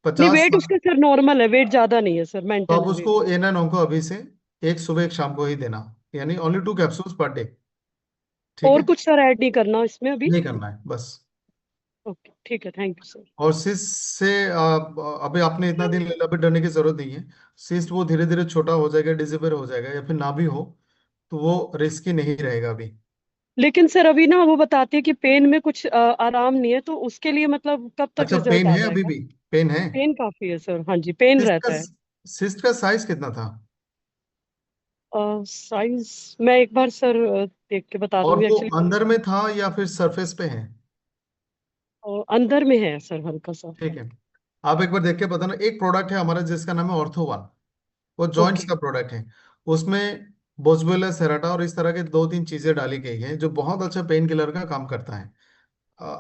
[SPEAKER 2] 50
[SPEAKER 13] वेट उसका सर नॉर्मल है, वेट ज्यादा नहीं है सर,
[SPEAKER 2] तो
[SPEAKER 13] मेंटेन
[SPEAKER 2] आप
[SPEAKER 13] है वेट।
[SPEAKER 2] उसको एन एन अंको अभी से एक सुबह एक शाम को ही देना, यानी ओनली 2 कैप्सूल्स पर डे। ठीक
[SPEAKER 13] और
[SPEAKER 2] है,
[SPEAKER 13] कुछ सर ऐड नहीं करना इसमें अभी?
[SPEAKER 2] नहीं करना है बस।
[SPEAKER 13] ओके ठीक है, थैंक यू सर।
[SPEAKER 2] और सिस्ट से अभी आपने इतना दिन ले लिया, अभी डरने की जरूरत नहीं है। सिस्ट वो धीरे धीरे छोटा हो जाएगा, डिसेबर हो जाएगा, या फिर ना भी हो तो वो रिस्की नहीं रहेगा अभी।
[SPEAKER 13] लेकिन सर अभी ना वो बताती है कि पेन में कुछ आराम नहीं है, तो उसके लिए मतलब कब तक
[SPEAKER 2] अच्छा,
[SPEAKER 13] रिजल्ट
[SPEAKER 2] पेन
[SPEAKER 13] आ
[SPEAKER 2] है अभी
[SPEAKER 13] जाएगा?
[SPEAKER 2] भी? पेन है?
[SPEAKER 13] पेन काफी है सर, हाँ जी, पेन
[SPEAKER 2] सिस्ट का
[SPEAKER 13] रहता है।
[SPEAKER 2] सिस्ट का साइज कितना था?
[SPEAKER 13] साइज मैं एक बार सर देख के बता
[SPEAKER 2] और
[SPEAKER 13] दूंगी
[SPEAKER 2] वो
[SPEAKER 13] एक्चुअली।
[SPEAKER 2] अंदर में था या फिर सरफेस पे है?
[SPEAKER 13] अंदर में है सर, हल्का सा।
[SPEAKER 2] ठीक है, आप एक बार देख के बताना। एक प्रोडक्ट है हमारा जिसका नाम है ऑर्थो वन, वो जॉइंट्स
[SPEAKER 13] ओके
[SPEAKER 2] का प्रोडक्ट है। उसमें बोसबेलस सेराटा और इस तरह के 2-3 चीजें डाली गई हैं जो बहुत अच्छा पेन किलर का काम करता है।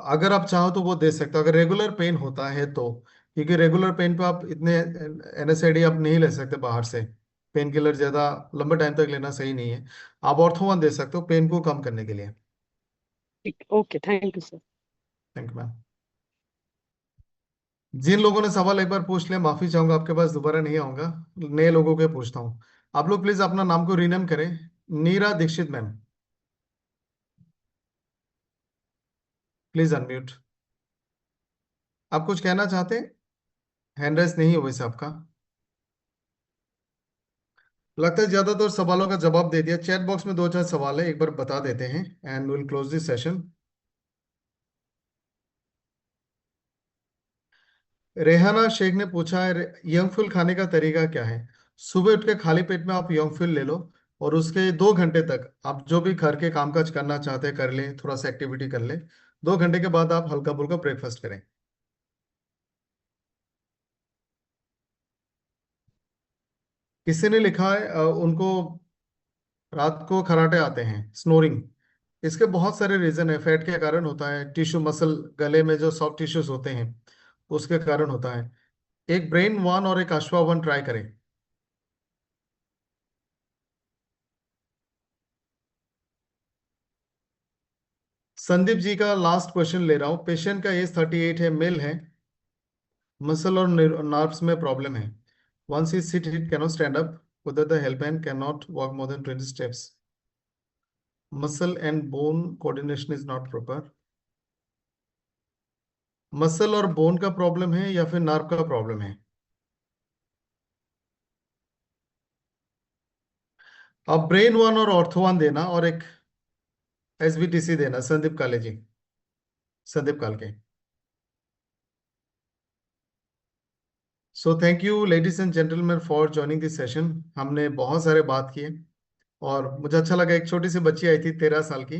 [SPEAKER 2] अगर आप चाहो तो वो दे सकते हो, अगर रेगुलर पेन होता है तो। क्योंकि रेगुलर पेन पे आप इतने एनएसएडी आप नहीं ले सकते बाहर से। पेन किलर ज्यादा लंबे टाइम तक लेना सही नहीं है। आप ऑर्थो वन दे सकते हो पेन को कम करने के लिए।
[SPEAKER 13] ठीक, okay thank you sir.
[SPEAKER 2] Thank you ma'am. जिन लोगों ने सवाल एक बार पूछ लिया, माफी चाहूंगा, आपके पास दोबारा नहीं आऊंगा। नए लोगों के पूछता हूँ। आप लोग प्लीज अपना नाम को रीनेम करें। नीरा दीक्षित मैम, प्लीज अनम्यूट। आप कुछ कहना चाहते हैं? हैंड राइज नहीं हो वैसे आपका। लगता है ज्यादातर सवालों का जवाब दे दिया। चैट बॉक्स में 2-4 सवाल है, एक बार बता देते हैं and will close this session. Rehana Shaikh ने पूछा है, यंगफुल खाने का तरीका क्या है? सुबह उठ के खाली पेट में आप यंगफुल ले लो, और उसके 2 घंटे तक आप जो भी घर के कामकाज करना चाहते हैं कर लें, थोड़ा सा एक्टिविटी कर लें। 2 घंटे के बाद आप हल्का फुल्का ब्रेकफास्ट करें। किसी ने लिखा है उनको रात को खराटे आते हैं, स्नोरिंग। इसके बहुत सारे रीजन है। फैट के कारण होता है, टिश्यू मसल गले में जो सॉफ्ट टिश्यूज होते हैं उसके कारण होता है। एक ब्रेन वन और एक अश्वा वन ट्राई करें। संदीप जी का लास्ट क्वेश्चन ले रहा हूँ। पेशेंट का एज 38 है, मेल है, मसल और नर्व्स में प्रॉब्लम है। Once he sit he cannot stand up without the help and can not walk more than 20 steps. Muscle and bone coordination is not proper. Muscle और bone का problem है या फिर nerve का problem है? अब ब्रेन वन और ortho one देना और एक एसबीटीसी देना। संदीप काले जी, संदीप कालके। सो thank you ladies and gentleman for joining this session. हमने बहुत सारे बात किए और मुझे अच्छा लगा। एक छोटी सी बच्ची आई थी 13 साल की,